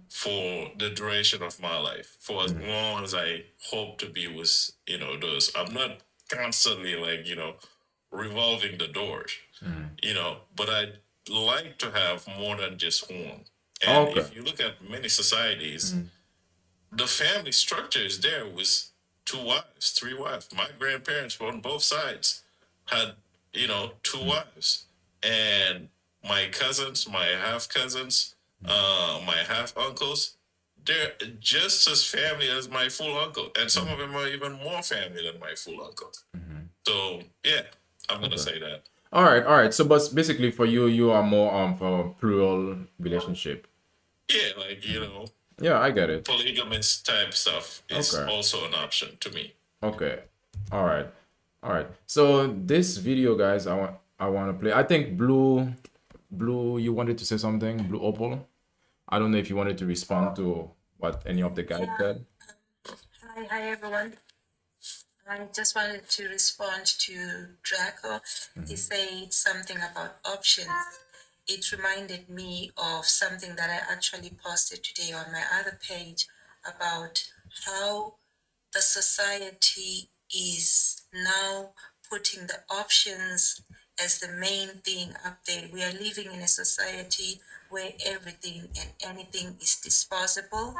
for the duration of my life, for as long as I hope to be with those. I'm not constantly like revolving the doors, but I like to have more than just one. And Okay. if you look at many societies, the family structure is there with 2 wives, 3 wives. My grandparents on both sides had, 2 wives. And my cousins, my half cousins, my half uncles, they're just as family as my full uncle. And some of them are even more family than my full uncle. So, yeah, I'm going to say that. All right, all right. So, but basically, for you, you are more for plural relationship. Yeah, like, Yeah, I get it. polygamous type stuff is Okay. also an option to me. Okay. All right. All right. So this video, guys, I want to play. I think Blue, you wanted to say something, Blue Opal. I don't know if you wanted to respond to what any of the guys said. Hi everyone. I just wanted to respond to Draco. He said something about options. It reminded me of something that I actually posted today on my other page about how the society is now putting the options as the main thing up there. We are living in a society where everything and anything is disposable,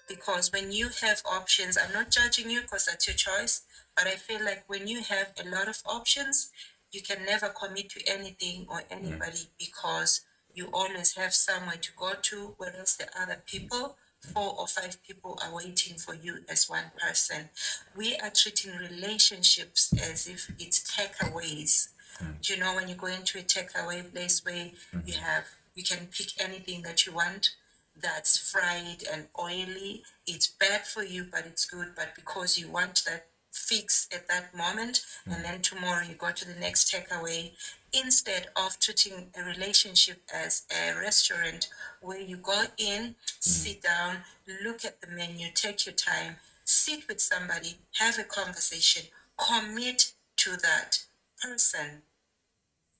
because when you have options, I'm not judging you because that's your choice, but I feel like when you have a lot of options, you can never commit to anything or anybody because you always have somewhere to go to, whereas the other people, 4 or 5 people, are waiting for you as one person. We are treating relationships as if it's takeaways. Do you know when you go into a takeaway place where you can pick anything that you want that's fried and oily? It's bad for you, but it's good. But because you want that fix at that moment, and then tomorrow you go to the next takeaway, instead of treating a relationship as a restaurant where you go in, sit down, look at the menu, take your time, sit with somebody, have a conversation, commit to that person,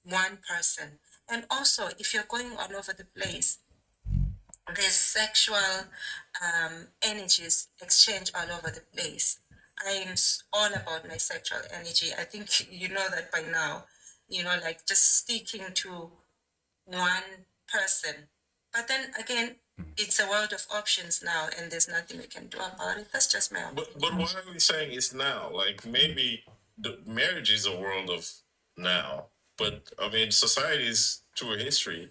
one person. And also, if you're going all over the place, there's sexual energies exchange all over the place. I'm all about my sexual energy. I think you know that by now. Like just sticking to one person. But then again, it's a world of options now, and there's nothing we can do about it. That's just my opinion. But why are we saying it's now? Like maybe the marriage is a world of now, but I mean societies through history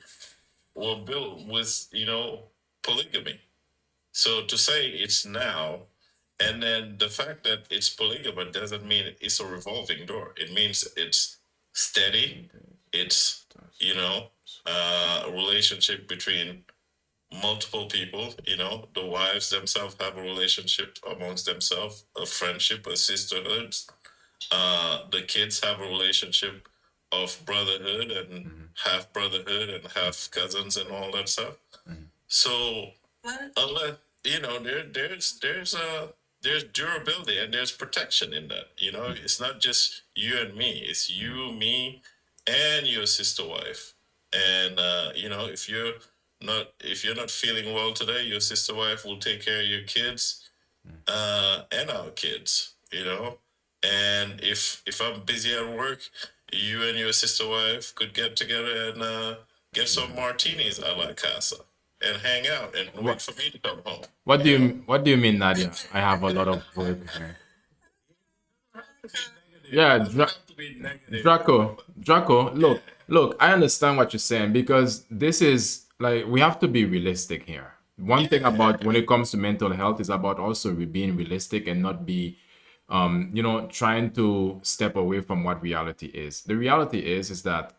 were built with polygamy. So to say it's now, and then the fact that it's polygamy doesn't mean it's a revolving door. It means it's steady. It's a relationship between multiple people. The wives themselves have a relationship amongst themselves, a friendship, a sisterhood. The kids have a relationship of brotherhood and half brotherhood and half cousins and all that stuff. So unless there's durability and there's protection in that. It's not just you and me. It's you, me, and your sister wife. And if you're not feeling well today, your sister wife will take care of your kids and our kids. And if I'm busy at work, you and your sister wife could get together and get some martinis a la casa and hang out and wait for me to come home. What do you mean, Nadia? I have a lot of work here. Yeah, Draco, look, I understand what you're saying because this is like we have to be realistic here. One thing about when it comes to mental health is about also being realistic and not be trying to step away from what reality is. The reality is that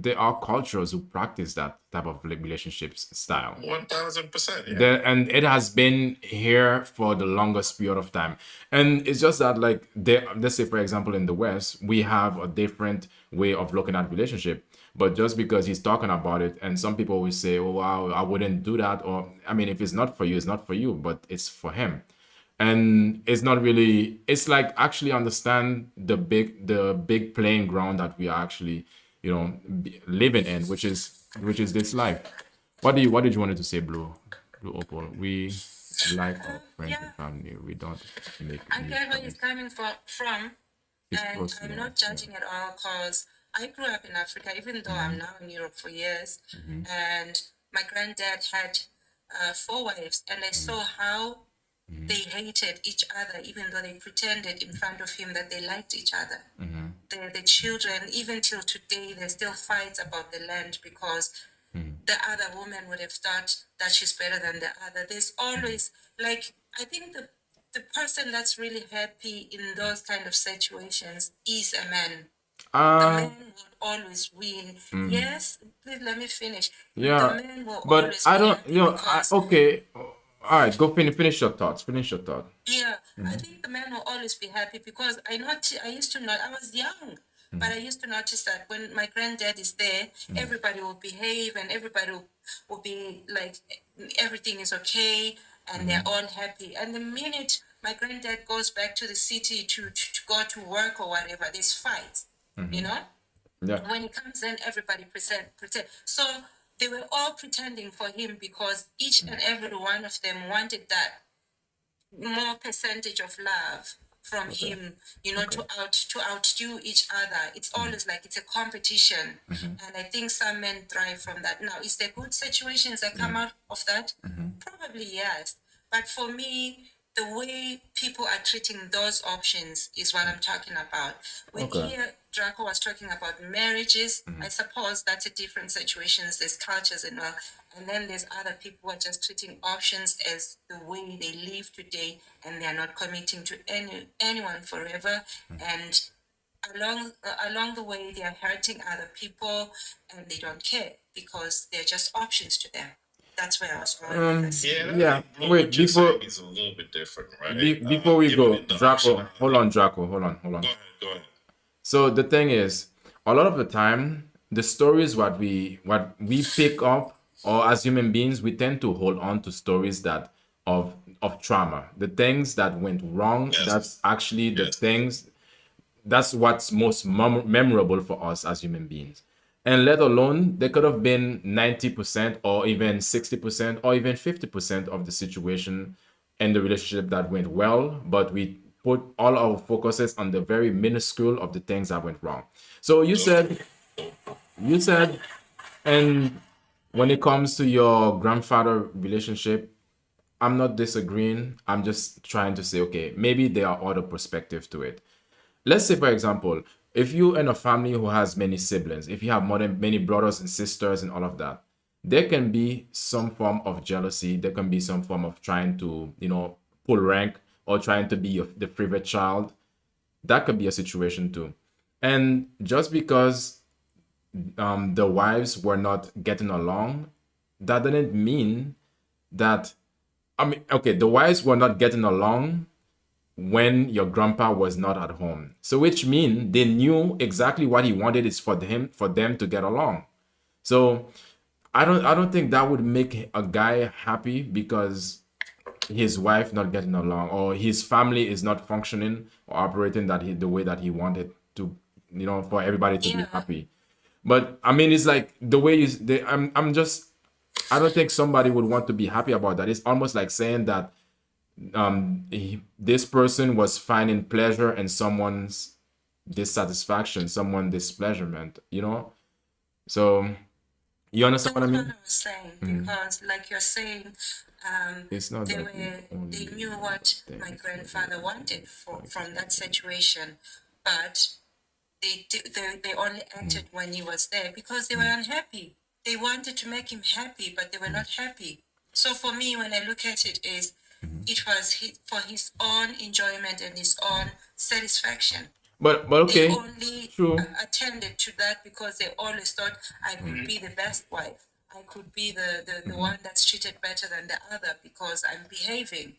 there are cultures who practice that type of relationships style. 1000%. Yeah. And it has been here for the longest period of time. And it's just that, like, let's say, for example, in the West, we have a different way of looking at relationship. But just because he's talking about it, and some people will say, oh, wow, I wouldn't do that. Or, I mean, if it's not for you, it's not for you, but it's for him. And it's not really, it's like actually understand the big playing ground that we are actually, living in, which is this life. What did you want to say, Blue Opal? We like our friends and family. We don't make I new get where he's friends. coming from, It's and I'm personal. not judging at all because I grew up in Africa, even though I'm now in Europe for years. And my granddad had 4 wives, and I saw how they hated each other, even though they pretended in front of him that they liked each other. The children, even till today, there's still fights about the land because the other woman would have thought that she's better than the other. There's always, like, I think the person that's really happy in those kind of situations is a man. The man would always win. Yes, please let me finish. The Yeah, man will but always I be don't, happy because okay. All right, go finish your thoughts. Finish your thought. yeah, I think the man will always be happy because I used to not, I was young, but I used to notice that when my granddad is there, everybody will behave and everybody will be like, everything is okay and they're all happy. And the minute my granddad goes back to the city to go to work or whatever, there's fights, you know? Yeah. When he comes in, everybody pretend. So they were all pretending for him because each and every one of them wanted that more percentage of love from him, to outdo each other. It's always like it's a competition. And I think some men thrive from that. Now, is there good situations that come out of that? Probably yes. But for me, the way people are treating those options is what I'm talking about. When here Draco was talking about marriages, I suppose that's a different situation. There's cultures and all. And then there's other people who are just treating options as the way they live today, and they're not committing to anyone forever. And along the way, they are hurting other people, and they don't care because they're just options to them. That's where I was going with this. Yeah. What Wait, you're before saying is a little bit different, right? before we Giving go, it the Draco, optionality. hold on, Draco, hold on. Go ahead. So the thing is, a lot of the time, the stories what we pick up, or as human beings, we tend to hold on to stories that of trauma, the things that went wrong. Yes. That's actually the Yes. things. That's what's most memorable for us as human beings. And let alone, there could have been 90% or even 60% or even 50% of the situation in the relationship that went well, but we put all our focuses on the very minuscule of the things that went wrong. So you said, and when it comes to your grandfather relationship, I'm not disagreeing. I'm just trying to say, okay, maybe there are other perspectives to it. Let's say, for example, if you're in a family who has many siblings, if you have more than many brothers and sisters and all of that, there can be some form of jealousy. There can be some form of trying to, pull rank or trying to be the favorite child. That could be a situation too. And just because the wives were not getting along, that didn't mean that, I mean, okay, the wives were not getting along when your grandpa was not at home. So which mean they knew exactly what he wanted is for them to get along. So I don't think that would make a guy happy because his wife not getting along or his family is not functioning or operating the way that he wanted to, for everybody to be happy. But I mean, it's like the way I don't think somebody would want to be happy about that. It's almost like saying that this person was finding pleasure in someone's dissatisfaction, someone displeasurement, So you understand what I That's what mean? I was saying because, like you're saying, It's not they that we only knew what think my it's grandfather wanted from that situation, but they only acted when he was there because they were unhappy. They wanted to make him happy, but they were not happy. So for me, when I look at it, it was for his own enjoyment and his own satisfaction. But They okay, only true. attended to that because they always thought I could be the best wife. I could be the one that's treated better than the other because I'm behaving.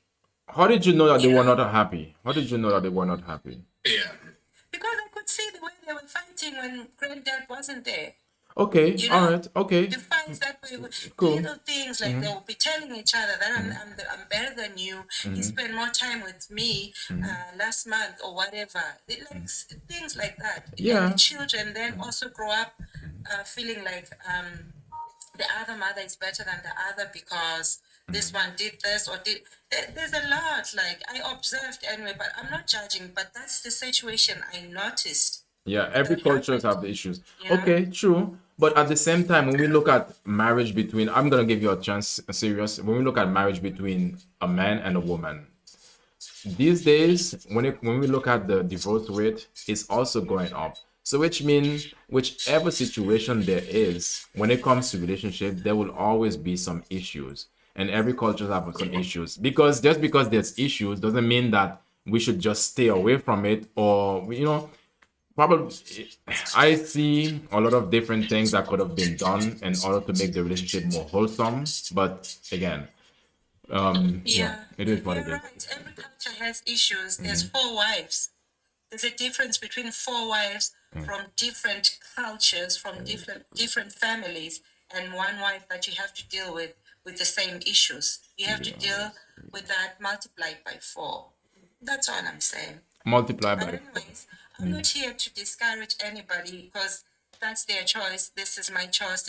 How did you know that they You were know? not happy? How did you know that they were not happy? Yeah. Because I could see the way they were fighting when granddad wasn't there. Okay, You all know, right, okay, the fights that we cool. little things like they will be telling each other that I'm better than you. You spend more time with me last month or whatever. Things like that. And Yeah. the children then also grow up feeling like the other mother is better than the other because this one did this or did. There's a lot. Like I observed anyway, but I'm not judging. But that's the situation I noticed. Yeah, every That cultures happened, have the issues. you know? Okay, true. But at the same time, when we look at marriage between, I'm gonna give you a chance, serious. When we look at marriage between a man and a woman, these days, when we look at the divorce rate, it's also going up. So which means whichever situation there is, when it comes to relationship, there will always be some issues. And every culture have some issues. Because just because there's issues doesn't mean that we should just stay away from it, or probably I see a lot of different things that could have been done in order to make the relationship more wholesome. But again, Yeah, it is what you're it is. right. Every culture has issues. There's 4 wives. There's a difference between 4 wives from different cultures, from different families, and one wife that you have to deal with the same issues. You have to deal with that multiplied by 4. That's all I'm saying. Multiply But by anyways, I'm not here to discourage anybody because that's their choice. This is my choice.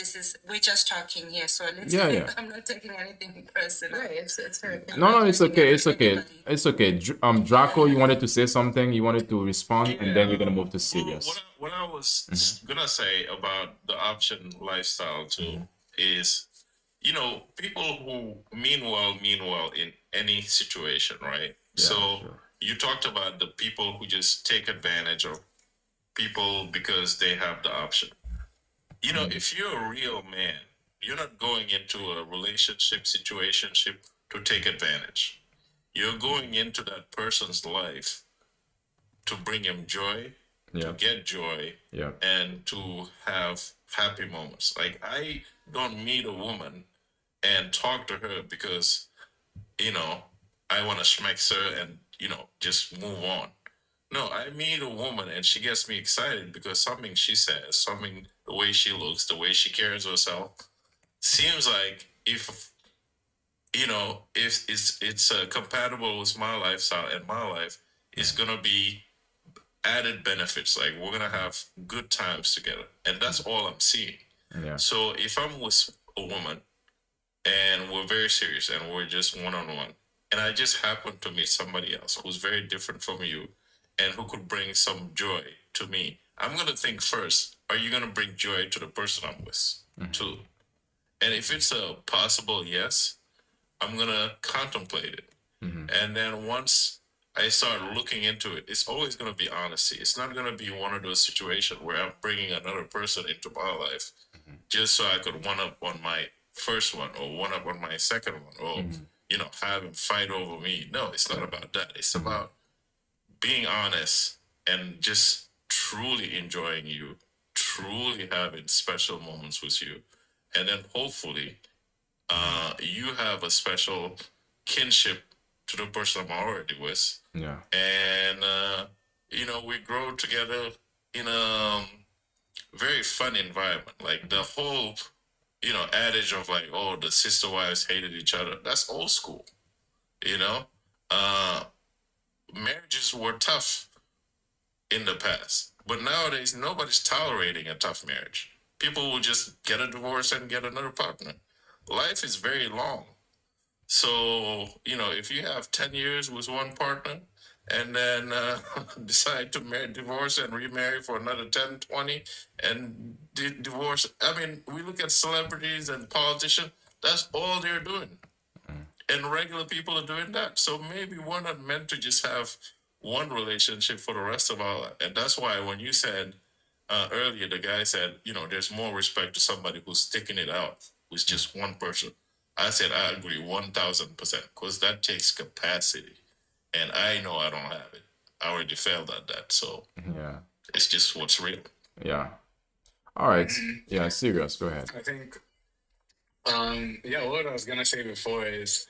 We're just talking here. So let's. Yeah. I'm not taking anything personal. Right. It's very. No, it's okay. It's okay. It's okay. Draco, you wanted to say something. You wanted to respond, and then we're gonna move to Well, serious. what I was gonna say about the option lifestyle too is, people who mean well in any situation, right? So sure. you talked about the people who just take advantage of people because they have the option. If you're a real man, you're not going into a relationship situationship to take advantage. You're going into that person's life to bring him joy, Yeah. to get joy, Yeah. and to have happy moments. Like I don't meet a woman and talk to her because, I want to schmex her and, just move on. No, I meet a woman and she gets me excited because something she says, something, the way she looks, the way she carries herself, seems like if it's compatible with my lifestyle and my life, it's gonna be added benefits. Like we're gonna have good times together, and that's all I'm seeing. Yeah. So if I'm with a woman and we're very serious and we're just one on one, and I just happen to meet somebody else who's very different from you and who could bring some joy to me, I'm gonna think first: are you gonna bring joy to the person I'm with too? And if it's a possible yes, I'm gonna contemplate it. And then once I start looking into it, it's always gonna be honesty. It's not gonna be one of those situations where I'm bringing another person into my life just so I could one up on my first one or one up on my second one or have him fight over me. No, it's not about that. It's about being honest and just truly enjoying you, truly having special moments with you, and then hopefully you have a special kinship to the person I'm already with, Yeah. and we grow together in a very fun environment. Like the whole adage of like, oh, the sister wives hated each other, that's old school. uh Marriages were tough in the past, but nowadays nobody's tolerating a tough marriage. People will just get a divorce and get another partner. Life is very long. So, if you have 10 years with one partner and then decide to divorce and remarry for another 10, 20, and divorce, I mean, we look at celebrities and politicians, that's all they're doing. And regular people are doing that. So maybe we're not meant to just have one relationship for the rest of our life. And that's why when you said earlier, the guy said, there's more respect to somebody who's sticking it out with just one person. I said, I agree 1000%, because that takes capacity. And I know I don't have it. I already failed at that. So Yeah. it's just what's real. Yeah. All right. Yeah, serious. Go ahead. I think, yeah, what I was gonna say before is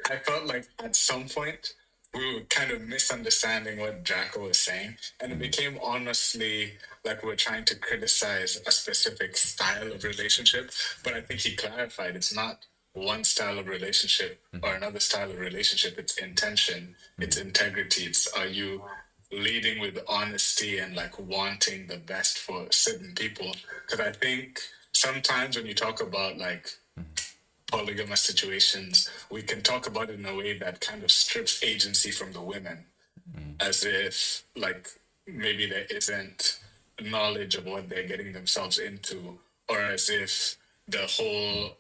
I felt like at some point we were kind of misunderstanding what Jacko was saying, and it became honestly like we're trying to criticize a specific style of relationship. But I think he clarified it's not one style of relationship or another style of relationship. It's intention, it's integrity. It's are you leading with honesty and like wanting the best for certain people? Because I think sometimes when you talk about like polygamous situations, we can talk about it in a way that kind of strips agency from the women, as if like maybe there isn't knowledge of what they're getting themselves into, or as if the whole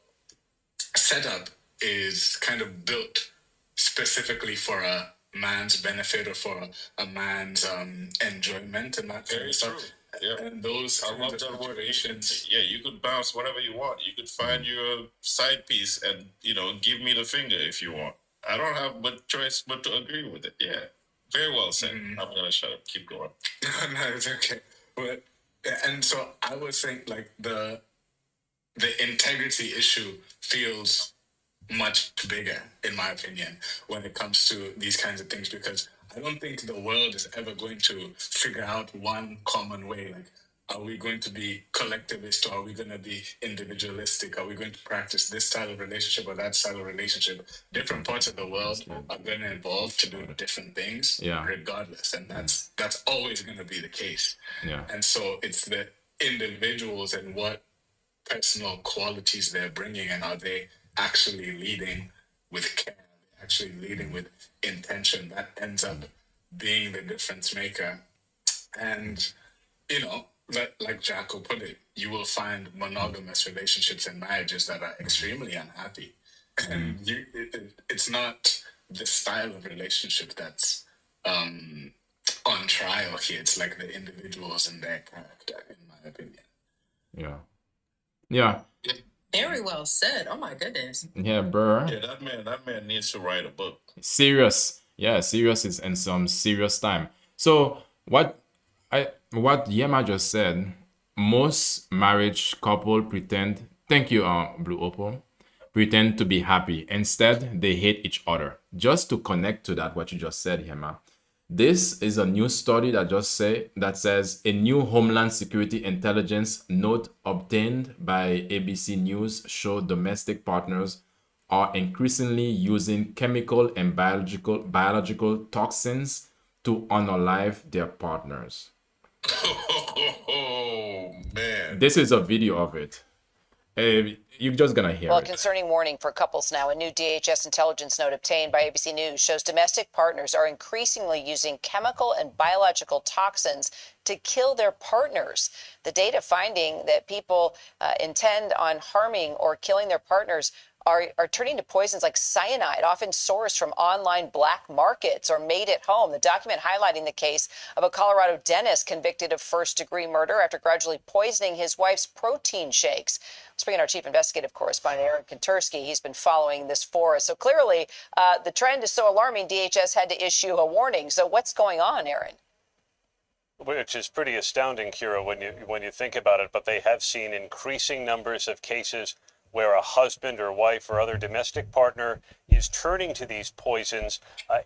setup is kind of built specifically for a man's benefit or for a man's enjoyment and that kind Very of true. stuff. Yeah. And those I kinds love of that word situations. agency. Yeah, you could bounce whatever you want. You could find your side piece and give me the finger if you want. I don't have much choice but to agree with it. Yeah, very well said. I'm gonna shut up. Keep going. No, it's okay. But and so I would think like the integrity issue feels much bigger, in my opinion, when it comes to these kinds of things, because I don't think the world is ever going to figure out one common way. Like, are we going to be collectivist or are we going to be individualistic? Are we going to practice this style of relationship or that style of relationship? Different parts of the world are going to evolve to do different things, regardless, and that's always going to be the case. Yeah. And so it's the individuals and what personal qualities they're bringing, and are they actually leading with care, actually leading with intention, that ends up being the difference maker. And like Jacko put it, you will find monogamous relationships and marriages that are extremely unhappy, and it's not the style of relationship that's on trial here. It's like the individuals and their character, in my opinion. Yeah. Yeah. Very well said. Oh my goodness. Yeah, bro. Yeah, that man needs to write a book. Serious. Yeah, serious is in some serious time. So what Yema just said, most marriage couple pretend, thank you, Blue Opal, pretend to be happy. Instead, they hate each other. Just to connect to that, what you just said, Yema. This is a new study that says a new Homeland Security intelligence note obtained by ABC News show domestic partners are increasingly using chemical and biological toxins to unalive their partners. Oh man! This is a video of it. You're just gonna hear Well, a it. concerning warning for couples now. A new DHS intelligence note obtained by ABC News shows domestic partners are increasingly using chemical and biological toxins to kill their partners. The data finding that people intend on harming or killing their partners are turning to poisons like cyanide, often sourced from online black markets or made at home. The document highlighting the case of a Colorado dentist convicted of first-degree murder after gradually poisoning his wife's protein shakes. Let's bring in our chief investigative correspondent, Aaron Kontursky. He's been following this for us. So clearly, the trend is so alarming, DHS had to issue a warning. So what's going on, Aaron? Which is pretty astounding, Kira, when you think about it. But they have seen increasing numbers of cases where a husband or wife or other domestic partner is turning to these poisons,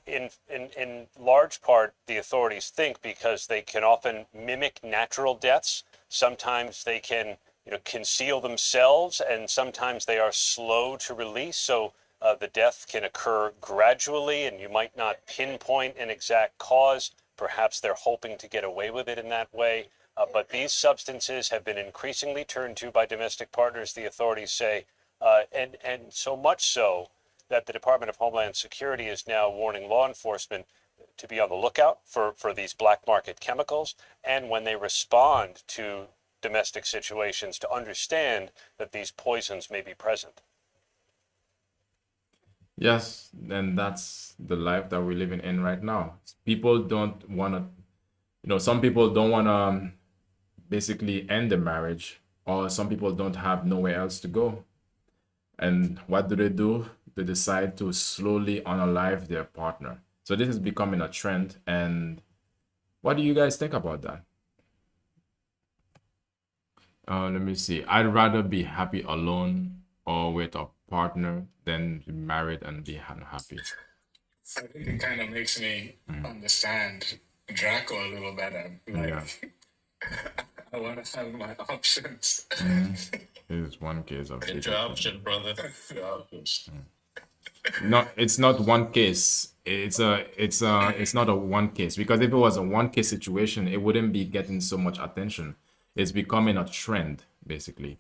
in large part, the authorities think, because they can often mimic natural deaths. Sometimes they can conceal themselves, and sometimes they are slow to release. So the death can occur gradually, and you might not pinpoint an exact cause. Perhaps they're hoping to get away with it in that way. But these substances have been increasingly turned to by domestic partners, the authorities say, and so much so that the Department of Homeland Security is now warning law enforcement to be on the lookout for these black market chemicals, and when they respond to domestic situations, to understand that these poisons may be present. Yes, and that's the life that we're living in right now. People don't want to, some people don't want to basically end the marriage, or some people don't have nowhere else to go. And what do? They decide to slowly unalive their partner. So this is becoming a trend. And what do you guys think about that? Let me see. I'd rather be happy alone or with a partner than be married and be unhappy. I think it kind of makes me understand Draco a little better. Like, I want to have my options. This is one case of Get your option, brother. Your options. No, it's not one case. It's not a one case, because if it was a one case situation, it wouldn't be getting so much attention. It's becoming a trend, basically.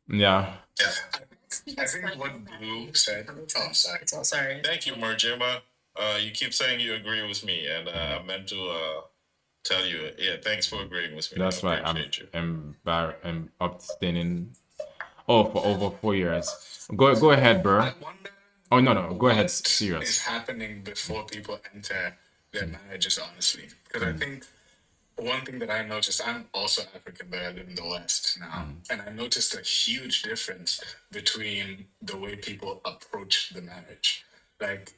Yeah. I think what Blue said. Oh, sorry. Oh, sorry. Thank you, Marjima. You keep saying you agree with me, and I meant to tell you, yeah, thanks for agreeing with me. That's I why I'm appreciate you. I'm abstaining. Oh, for over 4 years. Go ahead, bro. I wonder Oh no, go ahead. what is Serious. happening before people enter their marriages, honestly. Because I think one thing that I noticed, I'm also African, but I live in the West now. And I noticed a huge difference between the way people approach the marriage. Like,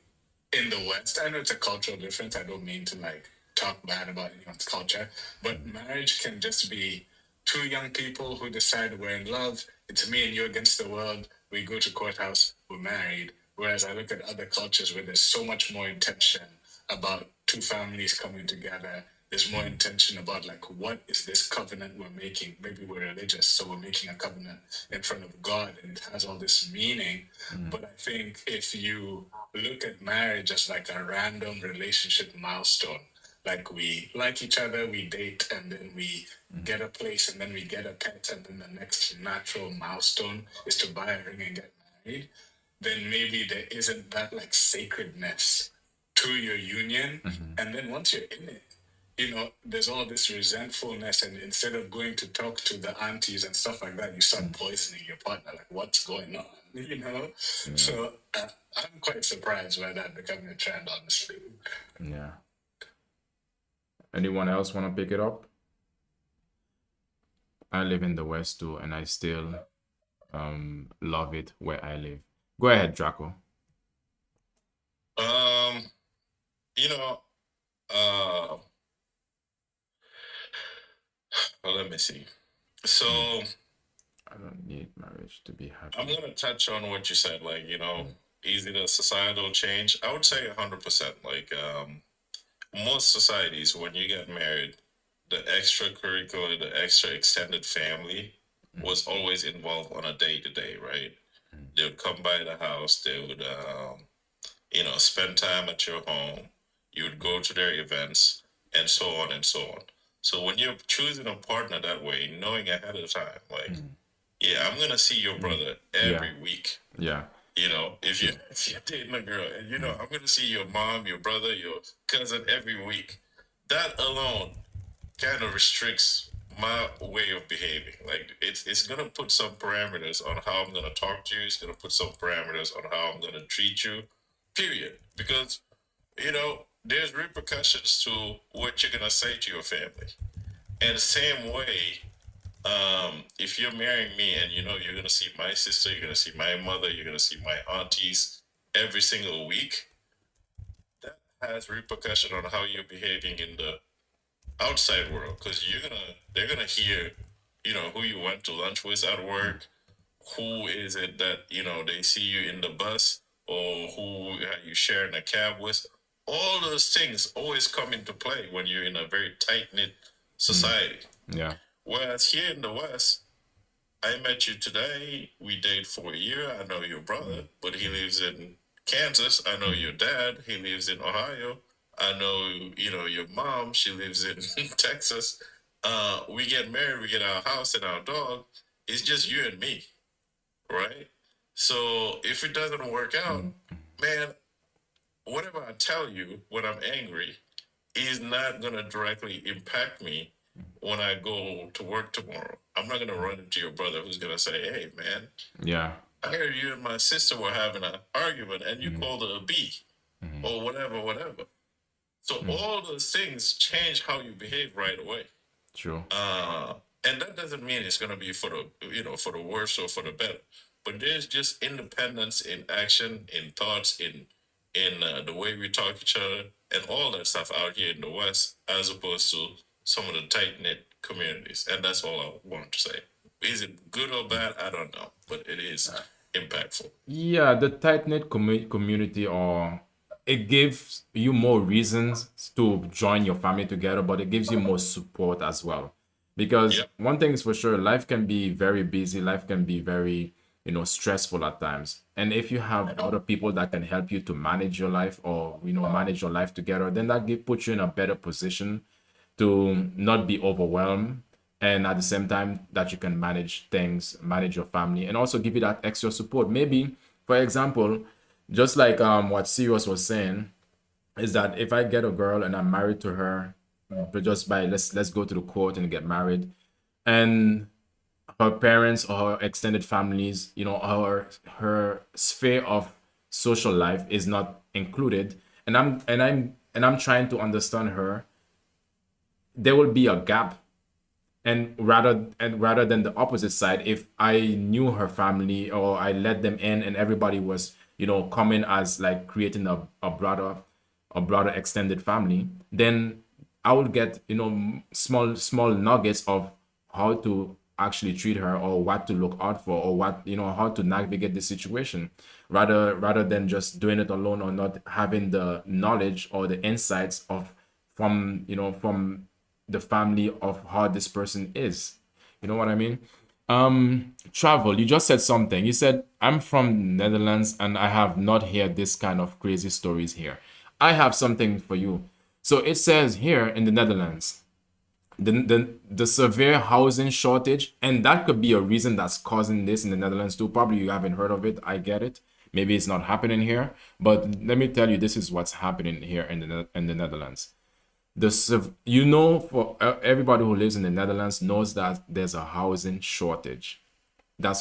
in the West, I know it's a cultural difference. I don't mean to like talk bad about anyone's culture, but marriage can just be two young people who decide we're in love. It's me and you against the world. We go to courthouse, we're married. Whereas I look at other cultures where there's so much more intention about two families coming together. There's more intention about like, what is this covenant we're making? Maybe we're religious, so we're making a covenant in front of God, and it has all this meaning. But I think if you look at marriage as like a random relationship milestone, like we like each other, we date, and then we get a place, and then we get a pet, and then the next natural milestone is to buy a ring and get married, then maybe there isn't that like sacredness to your union. And then once you're in it, you know, there's all this resentfulness, and instead of going to talk to the aunties and stuff like that, you start poisoning your partner. Like, what's going on? You know? So I'm quite surprised by that becoming a trend, honestly. Yeah. Anyone else want to pick it up? I live in the West too, and I still love it where I live. Go ahead, Draco. You know, well, let me see. So I don't need marriage to be happy. I'm gonna touch on what you said, like, you know, easy to societal change. I would say 100%. Like, most societies, when you get married, the extracurricular, the extra extended family was always involved on a day-to-day, right? They would come by the house, they would you know, spend time at your home, you would go to their events, and so on and so on. So when you're choosing a partner that way, knowing ahead of time, like, yeah, I'm gonna see your brother every week. Yeah. You know, if you're dating a girl, and you know, I'm gonna see your mom, your brother, your cousin every week. That alone kind of restricts my way of behaving. Like, it's gonna put some parameters on how I'm gonna talk to you. It's gonna put some parameters on how I'm gonna treat you. Period. Because, you know, there's repercussions to what you're gonna say to your family. And the same way, if you're marrying me and you know you're gonna see my sister, you're gonna see my mother, you're gonna see my aunties every single week, that has repercussion on how you're behaving in the outside world, because they're gonna hear, you know, who you went to lunch with at work, who is it that, you know, they see you in the bus, or who are you sharing a cab with. All those things always come into play when you're in a very tight-knit society. Yeah. Whereas here in the West, I met you today, we date for a year, I know your brother, but he lives in Kansas. I know your dad, he lives in Ohio. I know, you know, your mom, she lives in Texas. We get married, we get our house and our dog. It's just you and me, right? So if it doesn't work out, man, whatever I tell you when I'm angry is not going to directly impact me when I go to work tomorrow. I'm not going to run into your brother who's going to say, hey, man, Yeah. I heard you and my sister were having an argument and you called her a B or whatever. So all those things change how you behave right away. True. And that doesn't mean it's going to be for the, you know, for the worse or for the better. But there's just independence in action, in thoughts, in in the way we talk each other and all that stuff out here in the West, as opposed to some of the tight knit communities. And that's all I want to say. Is it good or bad? I don't know, but it is impactful. Yeah, the tight-knit community, or it gives you more reasons to join your family together, but it gives you more support as well. Because Yep. one thing is for sure, life can be very busy, life can be very, stressful at times. And if you have other people that can help you to manage your life, or, manage your life together, then that puts you in a better position to not be overwhelmed, and at the same time that you can manage things, manage your family, and also give you that extra support. Maybe, for example, just like what Sirius was saying, is that if I get a girl and I'm married to her, but just by let's go to the court and get married, and her parents or her extended families, her sphere of social life is not included, and I'm trying to understand her, there will be a gap. And rather than the opposite side, if I knew her family, or I let them in, and everybody was, coming as like creating a broader extended family, then I would get, small nuggets of how to actually treat her, or what to look out for, or what, how to navigate the situation, rather than just doing it alone, or not having the knowledge or the insights of from the family of how this person is. You know what I mean? Travel. You just said something. You said, I'm from Netherlands and I have not heard this kind of crazy stories here. I have something for you. So it says here in the Netherlands, the severe housing shortage, and that could be a reason that's causing this in the Netherlands too. Probably you haven't heard of it. I get it. Maybe it's not happening here, but let me tell you, this is what's happening here in the Netherlands. For everybody who lives in the Netherlands knows that there's a housing shortage. That's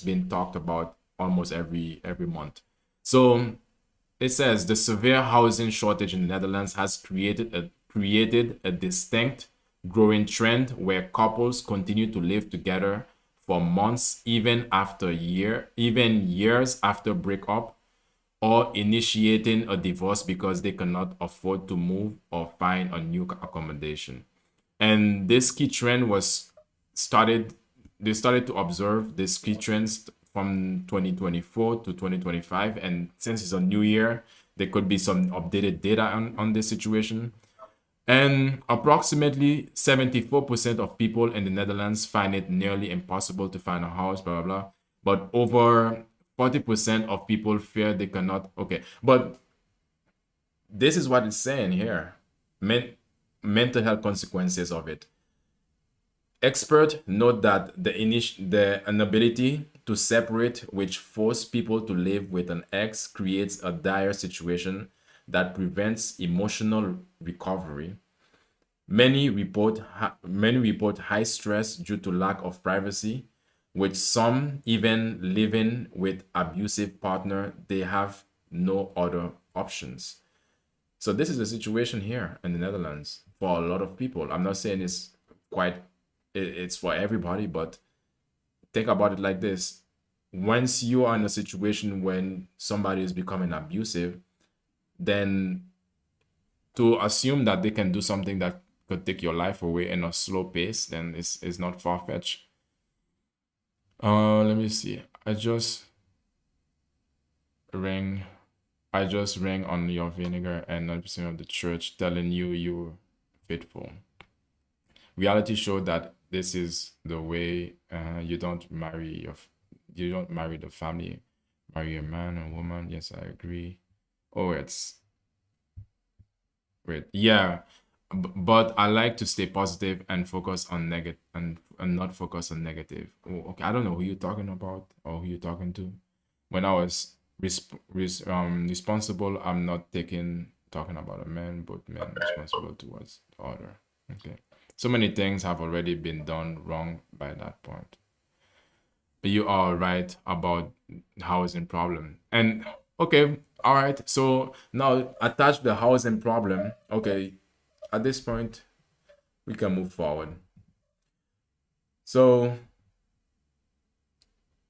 been talked about almost every month. So it says the severe housing shortage in the Netherlands has created a distinct growing trend where couples continue to live together for months, even years after breakup, or initiating a divorce because they cannot afford to move or find a new accommodation. And this key trend they started to observe this key trends from 2024 to 2025. And since it's a new year, there could be some updated data on this situation. And approximately 74% of people in the Netherlands find it nearly impossible to find a house, blah, blah, blah. But over 40% of people fear they cannot. Okay, but this is what it's saying here. Mental health consequences of it. Experts note that the inability to separate, which force people to live with an ex, creates a dire situation that prevents emotional recovery. Many report high stress due to lack of privacy, with some even living with abusive partner. They have no other options. So this is the situation here in the Netherlands for a lot of people. I'm not saying it's for everybody, but think about it like this. Once you are in a situation when somebody is becoming abusive, then to assume that they can do something that could take your life away in a slow pace, then it's not far-fetched. Let me see. I just rang on your vinegar and 9% of the church telling you're faithful. Reality showed that this is the way. You don't marry the family, marry a man and woman. Yes, I agree. Oh, it's wait, yeah, but I like to stay positive and focus on negative, and not focus on negative. Oh, okay, I don't know who you're talking about or who you're talking to. When I was responsible, I'm not talking about a man, but men responsible towards the other. Okay, so many things have already been done wrong by that point. But you are right about housing problem. And okay, all right. So now attach the housing problem. Okay, at this point, we can move forward. So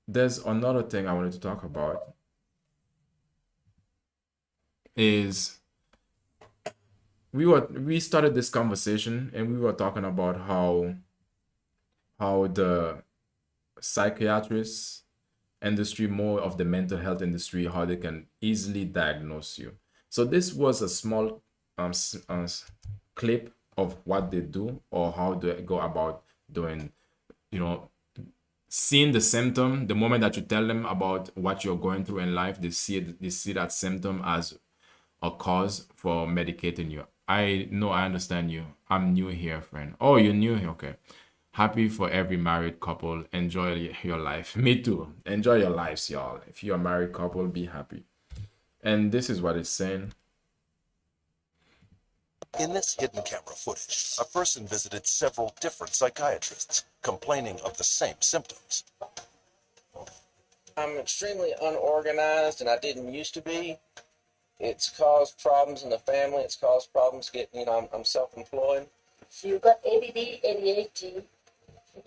there's another thing I wanted to talk about. is we started this conversation and we were talking about how the psychiatrists industry, more of the mental health industry, how they can easily diagnose you. So this was a small clip of what they do or how they go about doing, you know, seeing the symptom. The moment that you tell them about what you're going through in life, they see that symptom as a cause for medicating you. I know, I understand you. I'm new here, friend. Oh, you're new here. Okay. Happy for every married couple. Enjoy your life. Me too. Enjoy your lives, y'all. If you're a married couple, be happy. And this is what it's saying. In this hidden camera footage, a person visited several different psychiatrists, complaining of the same symptoms. I'm extremely unorganized, and I didn't used to be. It's caused problems in the family. It's caused problems getting, I'm self-employed. So you've got ADD, ADHD,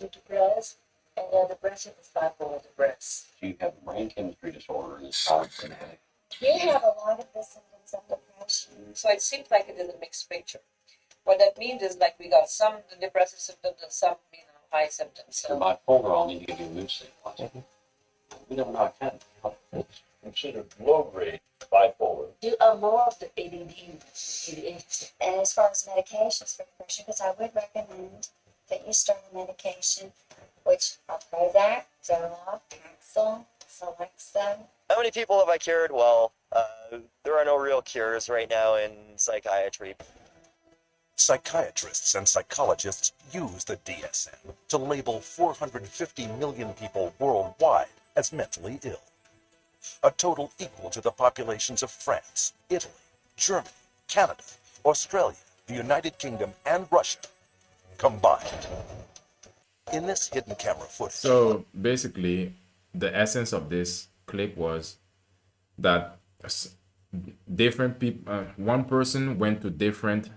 you're depressed, and depression is bipolar depressed. You have brain chemistry disorder and it's causing headache. You have a lot of the symptoms of depression. So it seems like it is a mixed picture. What that means is like we got some depressive symptoms and some, high symptoms. You're So bipolar, I'll need to give you a mood stabilizer. We don't know how to It's considered low-grade bipolar. You are more of the ADD, ADHD. And as far as medications for depression, because I would recommend that you start a medication, which are Prozac, Zoloft, Conceal, Celexa. How many people have I cured? Well, there are no real cures right now in psychiatry. Psychiatrists and psychologists use the DSM to label 450 million people worldwide as mentally ill, a total equal to the populations of France, Italy, Germany, Canada, Australia, the United Kingdom, and Russia combined. In this hidden camera footage. So basically, the essence of this clip was that different people, one person went to different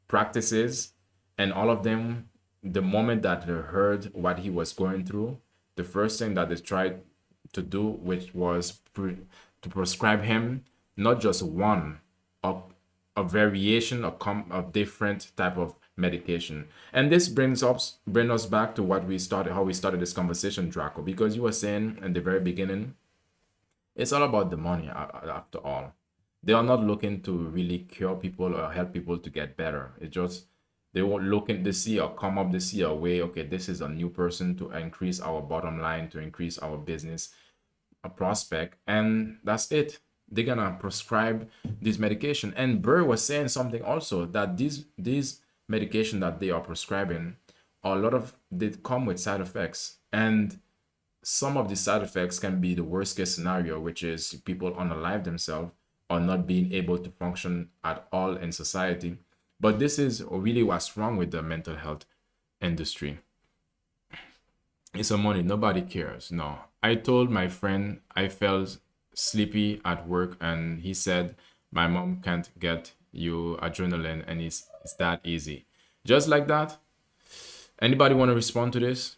practices, and all of them, the moment that they heard what he was going through, the first thing that they tried to do, which was to prescribe him not just one, a variation of different type of medication. And this brings us back to how we started this conversation, Draco, because you were saying in the very beginning, it's all about the money after all. They are not looking to really cure people or help people to get better. It's just they were looking to see or come up to see a way, okay, this is a new person to increase our bottom line, to increase our business a prospect, and that's it. They're gonna prescribe this medication. And Burr was saying something also, that these medication that they are prescribing, a lot of they come with side effects, and some of the side effects can be the worst case scenario, which is people unalive themselves or not being able to function at all in society. But this is really what's wrong with the mental health industry. It's a money. Nobody cares. No. I told my friend I felt sleepy at work, and he said, my mom can't get you adrenaline, and it's that easy. Just like that. Anybody want to respond to this?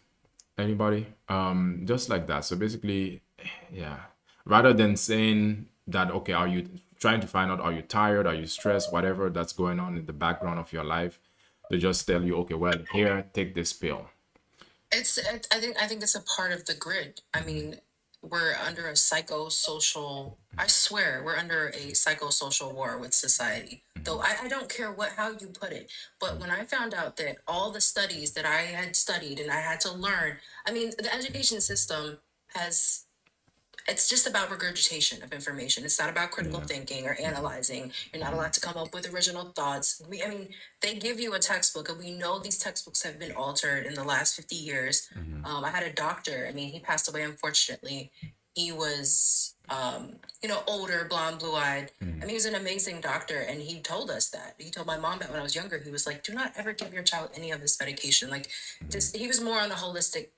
Anybody? Just like that. So basically, yeah. Rather than saying that, okay, are you trying to find out, are you tired? Are you stressed? Whatever that's going on in the background of your life, they just tell you, okay, well, here, take this pill. I think it's a part of the grid. I mean, we're under a psychosocial, I swear, we're under a psychosocial war with society. Though I don't care how you put it. But when I found out that all the studies that I had studied and I had to learn, I mean, the education system it's just about regurgitation of information. It's not about critical thinking or analyzing. You're not allowed to come up with original thoughts. They give you a textbook, and we know these textbooks have been altered in the last 50 years. I had a doctor. He passed away, unfortunately. He was, older, blonde, blue-eyed. He was an amazing doctor, and he told us that. He told my mom that when I was younger, he was like, do not ever give your child any of this medication. He was more on the holistic,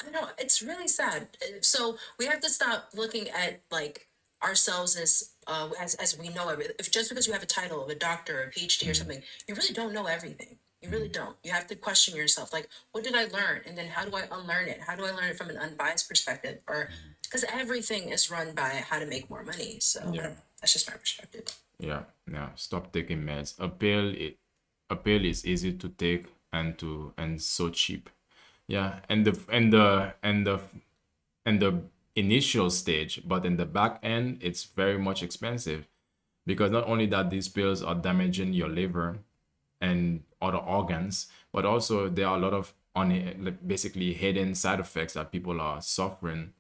I know, it's really sad. So we have to stop looking at ourselves as we know everything. If just because you have a title of a doctor or a PhD or something, you really don't know everything. You really don't. You have to question yourself. What did I learn? And then how do I unlearn it? How do I learn it from an unbiased perspective? Or because everything is run by how to make more money. So yeah. That's just my perspective. Yeah, yeah. Stop taking meds. A pill is easy to take and so cheap. Yeah, and the initial stage, but in the back end, it's very much expensive because not only that these pills are damaging your liver and other organs, but also there are a lot of basically hidden side effects that people are suffering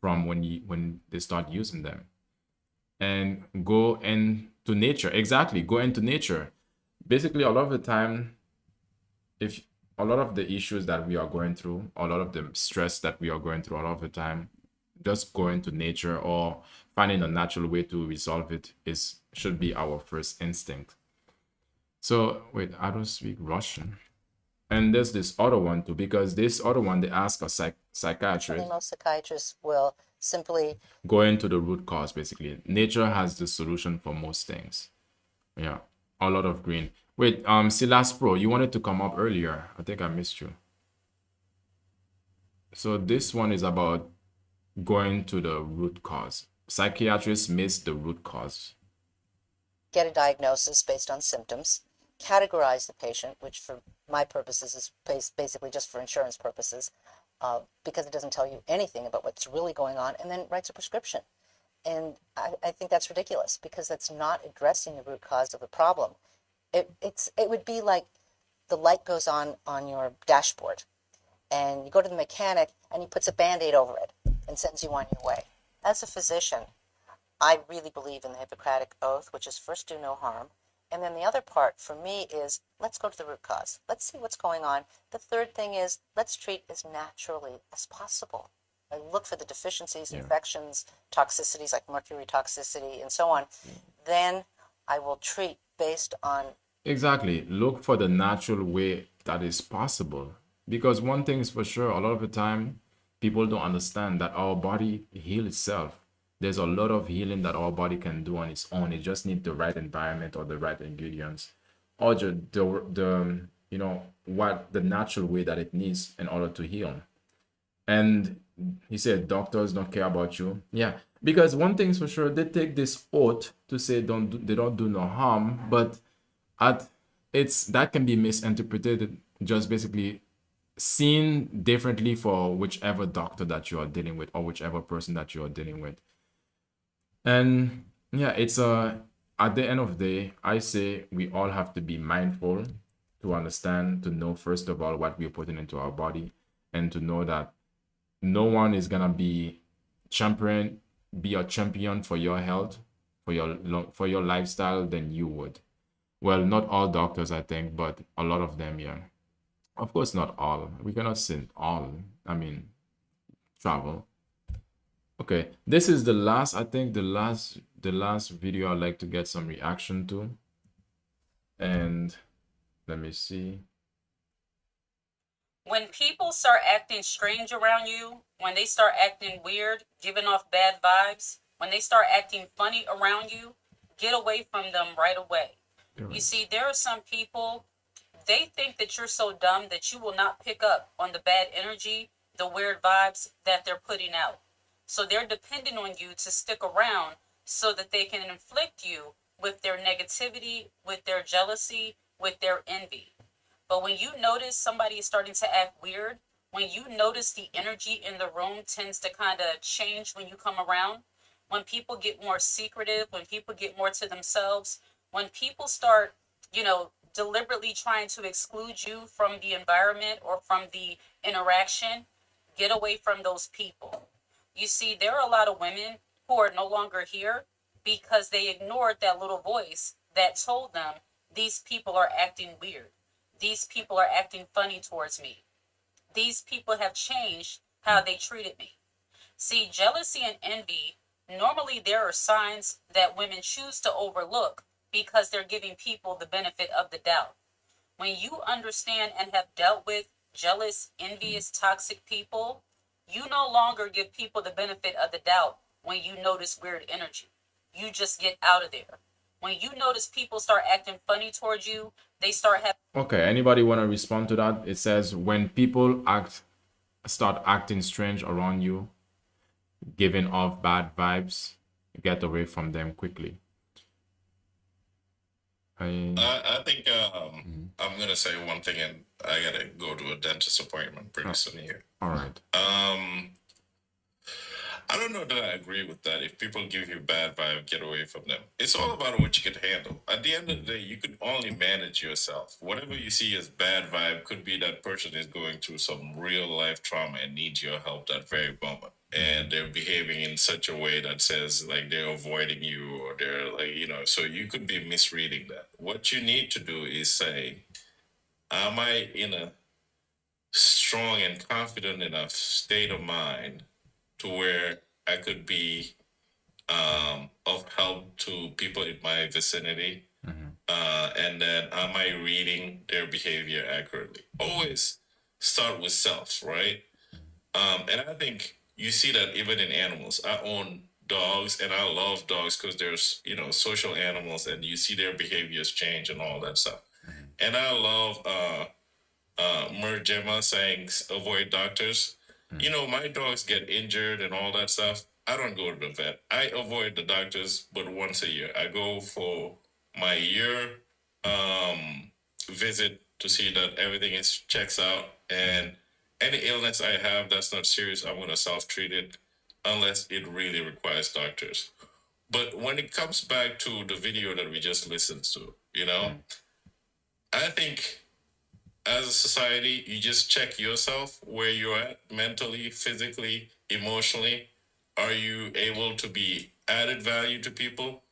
from when they start using them. And go into nature. Exactly, go into nature. Basically, a lot of the time, if a lot of the issues that we are going through, a lot of the stress that we are going through a lot of the time, just going to nature or finding a natural way to resolve it is should be our first instinct. So wait, I don't speak Russian. And there's this other one too, because this other one they ask a psychiatrist. Most psychiatrists will simply go into the root cause. Basically, nature has the solution for most things. Yeah, a lot of green. Wait, Silas Pro, you wanted to come up earlier. I think I missed you. So this one is about going to the root cause. Psychiatrists miss the root cause. get a diagnosis based on symptoms, categorize the patient, which for my purposes is basically just for insurance purposes, because it doesn't tell you anything about what's really going on, and then writes a prescription. And I think that's ridiculous because that's not addressing the root cause of the problem. It would be like the light goes on your dashboard and you go to the mechanic and he puts a Band-Aid over it and sends you on your way. As a physician, I really believe in the Hippocratic Oath, which is first do no harm. And then the other part for me is let's go to the root cause. Let's see what's going on. The third thing is let's treat as naturally as possible. I look for the deficiencies, infections, toxicities like mercury toxicity and so on. Then I will treat based on... Exactly. Look for the natural way that is possible. Because one thing is for sure, a lot of the time, people don't understand that our body heals itself. There's a lot of healing that our body can do on its own. It just needs the right environment or the right ingredients, or the you know what the natural way that it needs in order to heal. And he said doctors don't care about you. Yeah, because one thing's for sure, they take this oath to say they don't do no harm, but that can be misinterpreted, just basically seen differently for whichever doctor that you are dealing with or whichever person that you are dealing with. And yeah, it's at the end of the day, I say we all have to be mindful to understand, to know first of all what we're putting into our body, and to know that no one is gonna be a champion for your health, for your lifestyle than you would. Well, not all doctors, I think, but a lot of them, yeah. Of course, not all. We cannot say all. I mean, travel. Okay, this is the last, I think the last video I'd like to get some reaction to. And let me see. When people start acting strange around you, when they start acting weird, giving off bad vibes, when they start acting funny around you, get away from them right away. Right. You see, there are some people, they think that you're so dumb that you will not pick up on the bad energy, the weird vibes that they're putting out. So they're depending on you to stick around so that they can inflict you with their negativity, with their jealousy, with their envy. But when you notice somebody is starting to act weird, when you notice the energy in the room tends to kind of change when you come around, when people get more secretive, when people get more to themselves, when people start, deliberately trying to exclude you from the environment or from the interaction, get away from those people. You see, there are a lot of women who are no longer here because they ignored that little voice that told them these people are acting weird. These people are acting funny towards me. These people have changed how they treated me. See, jealousy and envy, normally there are signs that women choose to overlook because they're giving people the benefit of the doubt. When you understand and have dealt with jealous, envious, toxic people, you no longer give people the benefit of the doubt when you notice weird energy. You just get out of there. When you notice people start acting funny towards you, they start having... Okay, anybody want to respond to that? It says when people start acting strange around you, giving off bad vibes, get away from them quickly. I think I'm gonna say one thing, and I gotta go to a dentist appointment pretty soon here. All right. I don't know that I agree with that. If people give you bad vibe, get away from them. It's all about what you can handle. At the end of the day, you can only manage yourself. Whatever you see as bad vibe could be that person is going through some real life trauma and needs your help that very moment. And they're behaving in such a way that says like they're avoiding you, or they're like, you know, so you could be misreading that. What you need to do is say, am I in a strong and confident enough state of mind to where I could be of help to people in my vicinity? And then am I reading their behavior accurately? Always start with self, right? And I think you see that even in animals. I own dogs and I love dogs because there's, you know, social animals, and you see their behaviors change and all that stuff. And I love Merjema saying avoid doctors. You know, my dogs get injured and all that stuff. I don't go to the vet. I avoid the doctors, but once a year. I go for my year visit to see that everything is checks out, and any illness I have that's not serious, I'm gonna self-treat it unless it really requires doctors. But when it comes back to the video that we just listened to, you know, I think as a society, you just check yourself where you're at mentally, physically, emotionally. Are you able to be added value to people?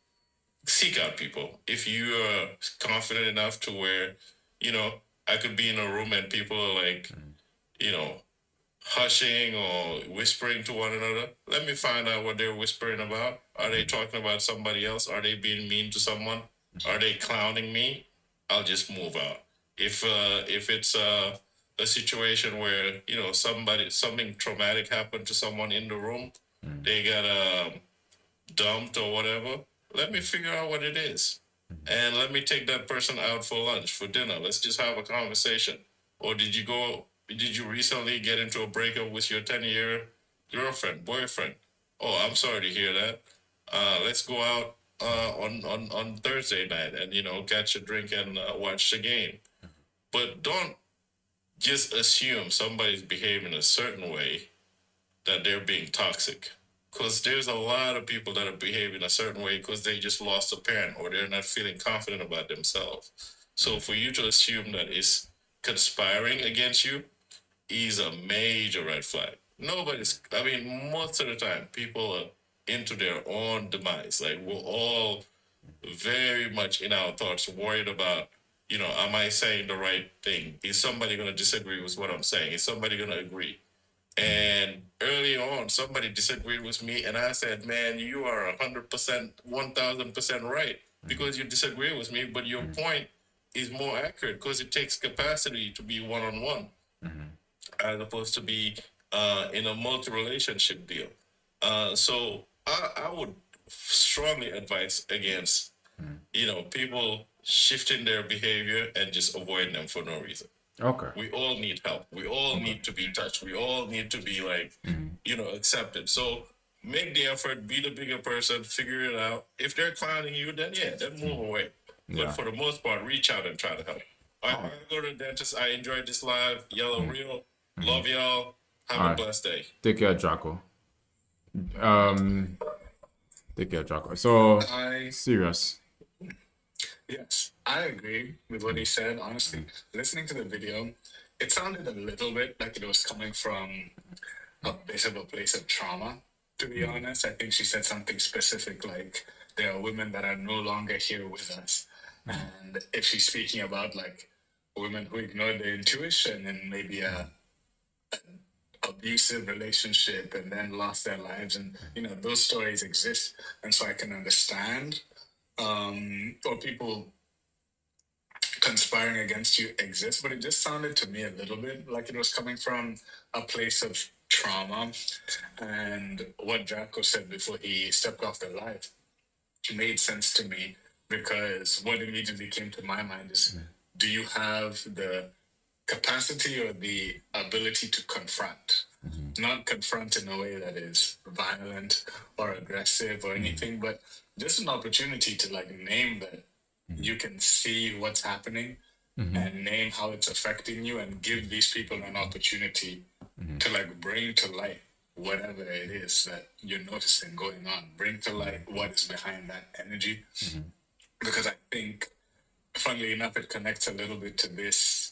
Seek out people. If you are confident enough to where, you know, I could be in a room and people are like, you know, hushing or whispering to one another, let me find out what they're whispering about. Are they talking about somebody else? Are they being mean to someone? Are they clowning me? I'll just move out. If it's a situation where, you know, something traumatic happened to someone in the room, they got dumped or whatever, let me figure out what it is, and let me take that person out for lunch, for dinner. Let's just have a conversation. Or did you recently get into a breakup with your 10-year girlfriend, boyfriend? Oh, I'm sorry to hear that. Let's go out on Thursday night and, you know, catch a drink and watch the game. But don't just assume somebody's behaving a certain way that they're being toxic. Because there's a lot of people that are behaving a certain way because they just lost a parent or they're not feeling confident about themselves. So for you to assume that it's conspiring against you is a major red flag. Most of the time, people are into their own demise. Like, we're all very much in our thoughts worried about, you know, am I saying the right thing? Is somebody going to disagree with what I'm saying? Is somebody going to agree? And early on, somebody disagreed with me, and I said, man, you are 100%, 1000% right, because you disagree with me, but your point is more accurate because it takes capacity to be one-on-one as opposed to be in a multi-relationship deal. So I would strongly advise against, you know, people shifting their behavior and just avoiding them for no reason. Okay. We all need help. We all need to be touched. We all need to be like, you know, accepted. So make the effort, be the bigger person, figure it out. If they're clowning you, then move away. Yeah. But for the most part, reach out and try to help. All right, I'm gonna go to the dentist. I enjoyed this live. Yellow Real. Love y'all. Have a blessed day. Take care, Jocko. Take care, Jocko. So serious. Yes, I agree with what he said. Honestly, listening to the video, it sounded a little bit like it was coming from a bit of a place of trauma. To be honest, I think she said something specific like there are women that are no longer here with us, and if she's speaking about like women who ignored their intuition and maybe a abusive relationship and then lost their lives, and you know those stories exist, and so I can understand. Or people conspiring against you exist, but it just sounded to me a little bit like it was coming from a place of trauma. And what Jacko said before he stepped off the live made sense to me, because what immediately came to my mind is, do you have the capacity or the ability to confront? Not confront in a way that is violent or aggressive or anything, but just an opportunity to like name that you can see what's happening and name how it's affecting you, and give these people an opportunity to like bring to light whatever it is that you're noticing going on. Bring to light what is behind that energy. Because I think, funnily enough, it connects a little bit to this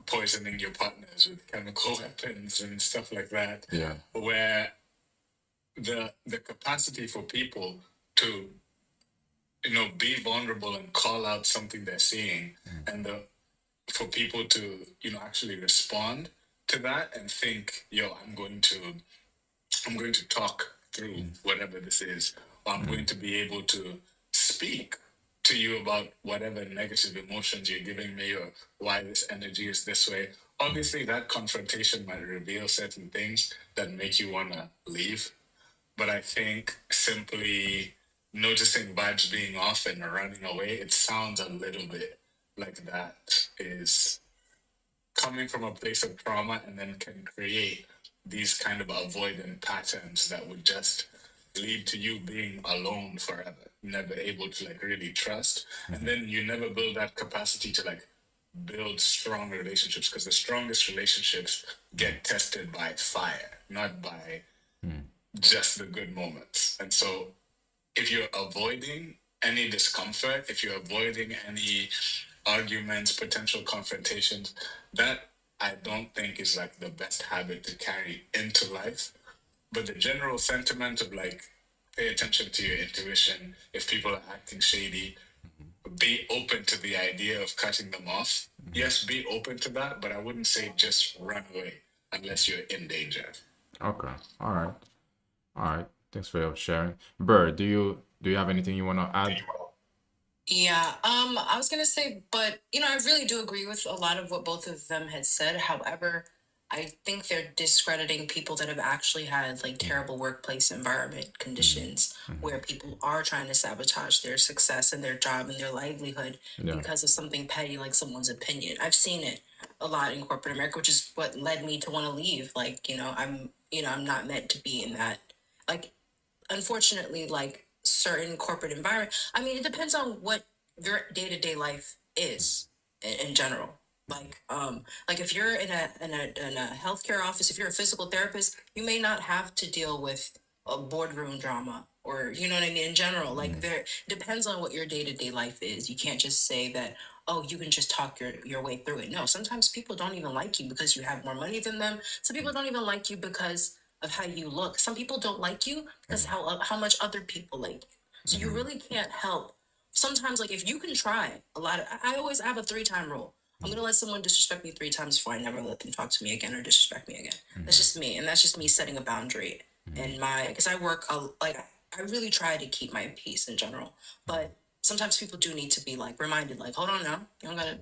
poisoning your partners with chemical weapons and stuff like that. Yeah. Where the capacity for people to be vulnerable and call out something they're seeing, and for people to actually respond to that and think, yo, I'm going to talk through whatever this is, or I'm going to be able to speak to you about whatever negative emotions you're giving me, or why this energy is this way. Obviously, that confrontation might reveal certain things that make you want to leave. But I think simply noticing vibes being off and running away, it sounds a little bit like that is coming from a place of trauma, and then can create these kind of avoidant patterns that would just lead to you being alone forever, never able to like really trust. And then you never build that capacity to like build strong relationships, because the strongest relationships get tested by fire, not by just the good moments. And so if you're avoiding any discomfort, if you're avoiding any arguments, potential confrontations, that I don't think is like the best habit to carry into life. But the general sentiment of like, pay attention to your intuition. If people are acting shady, be open to the idea of cutting them off. Yes, be open to that, but I wouldn't say just run away unless you're in danger. Okay. All right. All right. Thanks for your sharing. Burr, do you have anything you want to add? Yeah, I was gonna say, but I really do agree with a lot of what both of them had said. However, I think they're discrediting people that have actually had like terrible workplace environment conditions where people are trying to sabotage their success and their job and their livelihood because of something petty like someone's opinion. I've seen it a lot in corporate America, which is what led me to want to leave. Like, I'm not meant to be in that. Like, unfortunately, like certain corporate environment, I mean, it depends on what your day-to-day life is in general. Like if you're in a healthcare office, if you're a physical therapist, you may not have to deal with a boardroom drama, or you know what I mean, in general. Like, there depends on what your day-to-day life is. You can't just say that, oh, you can just talk your way through it. No, sometimes people don't even like you because you have more money than them. Some people don't even like you because of how you look. Some people don't like you because how much other people like you. So you really can't help. Sometimes, like, if you can try I always have a 3-time rule. I'm gonna let someone disrespect me 3 times before I never let them talk to me again or disrespect me again. That's just me, and that's just me setting a boundary. And because I work like, I really try to keep my peace in general, but sometimes people do need to be like reminded, like, hold on now, you don't gotta,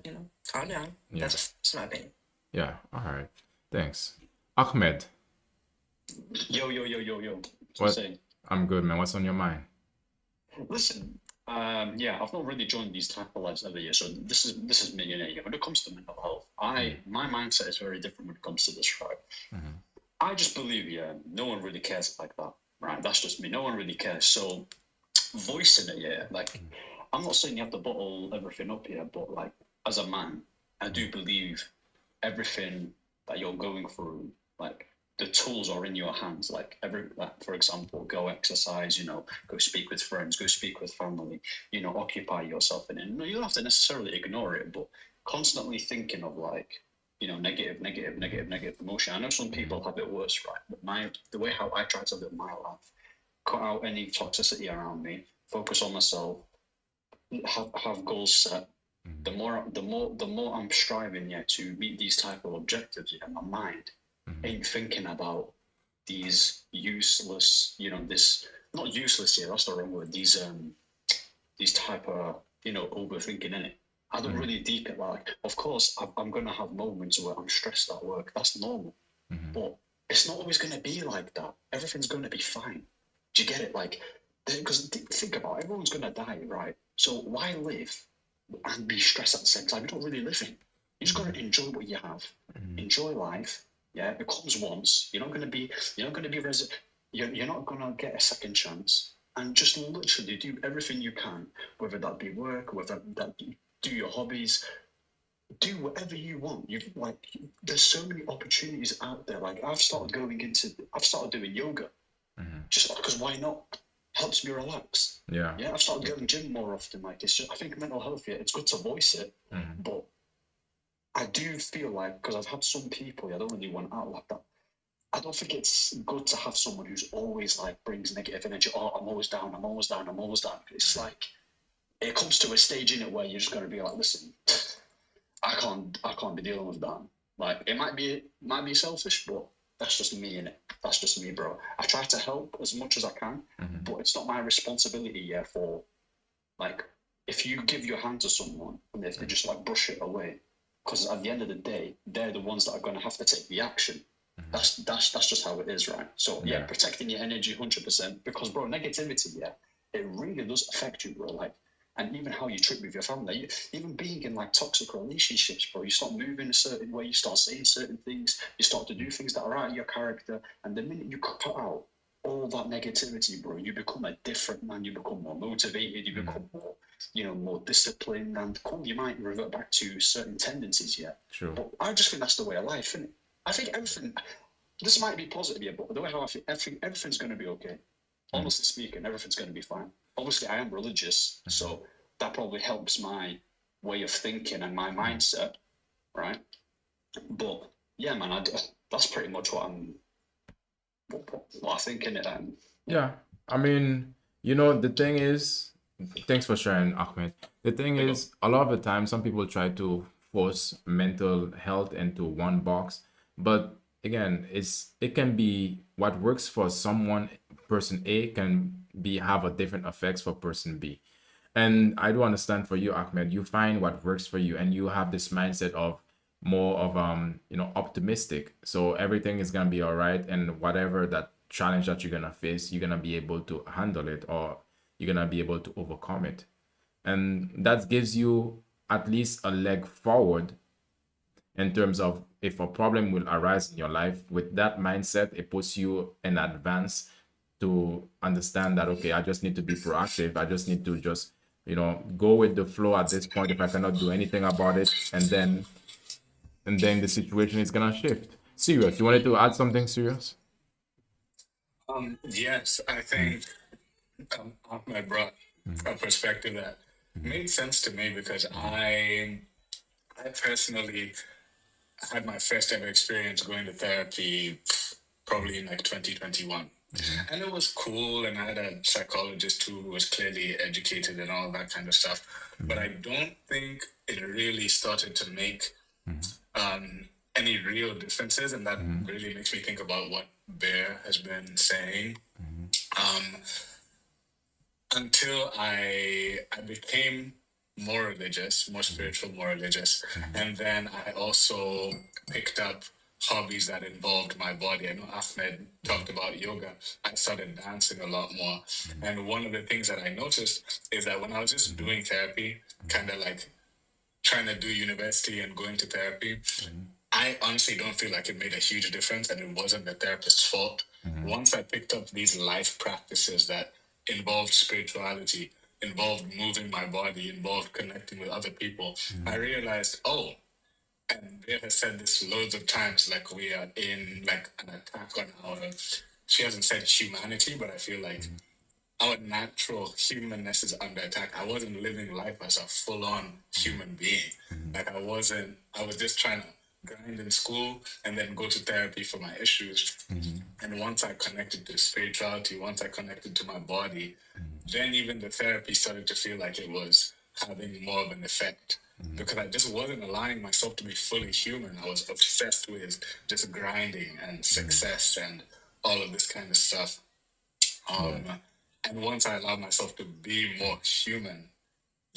calm down. Yeah. That's my opinion. Yeah. All right. Thanks. Ahmed. Yo. What's What? saying? I'm good, man. What's on your mind? Listen, yeah, I've not really joined these type of lives ever yet, so this is me. When it comes to mental health, my mindset is very different when it comes to this, right? I just believe, no one really cares like that, right? That's just me. No one really cares. So voicing it, like, I'm not saying you have to bottle everything up here, but like, as a man, I do believe everything that you're going through, like, the tools are in your hands. Like, for example, go exercise, go speak with friends, go speak with family, occupy yourself in it. You don't have to necessarily ignore it, but constantly thinking of like, negative emotion. I know some people have it worse, right? But the way how I try to live my life, cut out any toxicity around me, focus on myself, have goals set. The more I'm striving to meet these type of objectives, my mind ain't thinking about these useless, this, not useless here, that's the wrong word, these type of, overthinking in it. I don't really deep it. Like, of course, I'm going to have moments where I'm stressed at work. That's normal. But it's not always going to be like that. Everything's going to be fine. Do you get it? Like, because think about it, everyone's going to die, right? So why live and be stressed at the same time? You're not really living. You just got to enjoy what you have. Enjoy life. Yeah, it comes once. You're not going to be you're not going to get a second chance. And just literally do everything you can, whether that be work, whether that be do your hobbies, do whatever you want. There's so many opportunities out there. Like I've started doing yoga, just because why not? Helps me relax. Yeah. Yeah, I've started going gym more often. Like it's just, I think mental health. Yeah, it's good to voice it, but I do feel like, because I've had some people, I don't really want out like that. I don't think it's good to have someone who's always like brings negative energy. Oh, I'm always down. I'm always down. I'm always down. It's like it comes to a stage in it where you're just going to be like, listen, I can't be dealing with that. Like it might be selfish, but that's just me in it. That's just me, bro. I try to help as much as I can, but it's not my responsibility yet. For like, if you give your hand to someone and if they just like brush it away, because at the end of the day, they're the ones that are going to have to take the action. That's just how it is, right? So yeah, protecting your energy 100%, because bro, negativity, it really does affect you, bro. Like, and even how you treat with your family, even being in like toxic relationships, bro, you start moving a certain way, you start saying certain things, you start to do things that are out of your character, and the minute you cut out all that negativity, bro, you become a different man. You become more motivated, you become more, more disciplined, and cool, you might revert back to certain tendencies, True. But I just think that's the way of life, isn't it? I think everything, this might be positive, but the way how I feel, everything's going to be okay. Honestly speaking, everything's going to be fine. Obviously, I am religious, so that probably helps my way of thinking and my mindset, right? But yeah, man, that's pretty much what I think in it. Yeah, I mean, the thing is, thanks for sharing, Ahmed. The thing is, a lot of the time, some people try to force mental health into one box, but again, it can be what works for person A can have a different effects for person B. And I do understand for you, Ahmed, you find what works for you, and you have this mindset of more of optimistic. So everything is gonna be all right, and whatever that challenge that you're gonna face, you're gonna be able to handle it, or you're gonna be able to overcome it. And that gives you at least a leg forward in terms of if a problem will arise in your life. With that mindset, it puts you in advance to understand that, okay, I just need to be proactive. I just need to just go with the flow at this point if I cannot do anything about it, and then the situation is gonna shift. Serious, you wanted to add something, Serious? Yes, I think Ahmed brought a perspective that made sense to me, because I personally had my first ever experience going to therapy probably in like 2021. And it was cool, and I had a psychologist who was clearly educated and all that kind of stuff. But I don't think it really started to make any real differences, and that really makes me think about what Bear has been saying. Until I became more religious, more spiritual, more religious, and then I also picked up hobbies that involved my body. I know Ahmed talked about yoga. I started dancing a lot more. And one of the things that I noticed is that when I was just doing therapy, kind of like trying to do university and going to therapy, I honestly don't feel like it made a huge difference, and it wasn't the therapist's fault. Once I picked up these life practices that involved spirituality, involved moving my body, involved connecting with other people, I realized, and Bea has said this loads of times, like we are in like an attack on our, she hasn't said humanity, but I feel like our natural humanness is under attack. I wasn't living life as a full-on human being. Like I was just trying to grind in school and then go to therapy for my issues. And once I connected to spirituality, once I connected to my body, then even the therapy started to feel like it was having more of an effect. Because I just wasn't allowing myself to be fully human. I was obsessed with just grinding and success and all of this kind of stuff. And once I allowed myself to be more human,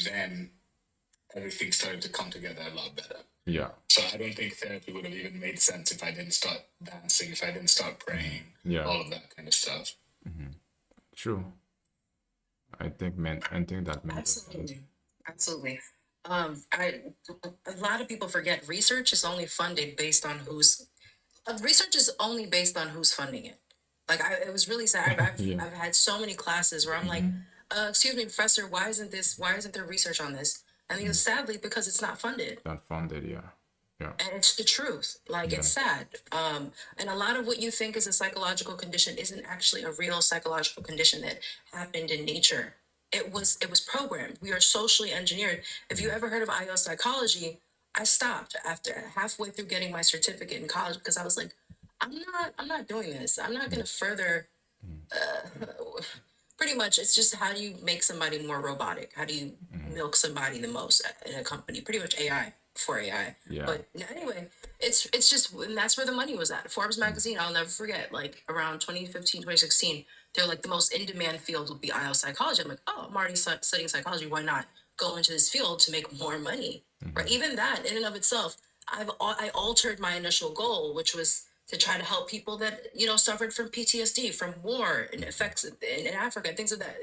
then everything started to come together a lot better. Yeah. So I don't think therapy would have even made sense if I didn't start dancing, if I didn't start praying, all of that kind of stuff. True. I think that meant Absolutely. A lot of people forget research is only funded based on who's Research is only based on who's funding it. Like, it was really sad. I've had so many classes where I'm like, excuse me, professor, why isn't there research on this? And he goes, sadly, because it's not funded. Not funded, yeah. And it's the truth. Like, it's sad. And a lot of what you think is a psychological condition isn't actually a real psychological condition that happened in nature. It was programmed. We are socially engineered. If you ever heard of IO psychology, I stopped after halfway through getting my certificate in college because I was like, I'm not doing this. I'm not going to further. Pretty much, it's just how do you make somebody more robotic? How do you milk somebody the most in a company? Pretty much AI for AI. Yeah. But anyway, it's just, and that's where the money was at. Forbes magazine, I'll never forget, like around 2015, 2016, they're like, the most in-demand field would be IO psychology. I'm like, oh, I'm already studying psychology. Why not go into this field to make more money? Right? Even that, in and of itself, I altered my initial goal, which was to try to help people that, suffered from PTSD, from war and effects in Africa, things of that,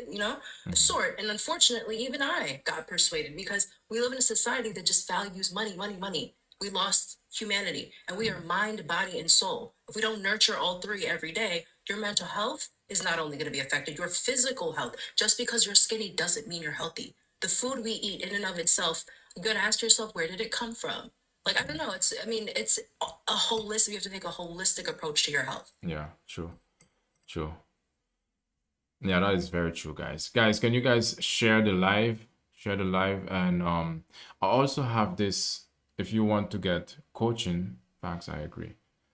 sort. And unfortunately, even I got persuaded because we live in a society that just values money, money, money. We lost humanity, and we are mind, body, and soul. If we don't nurture all three every day, your mental health is not only going to be affected, your physical health. Just because you're skinny doesn't mean you're healthy. The food we eat in and of itself, you got to ask yourself, where did it come from? Like, I don't know. It's a holistic, you have to take a holistic approach to your health. Yeah, true. Yeah, that is very true, guys. Guys, can you guys share the live? And I also have this, if you want to get coaching, facts, I agree.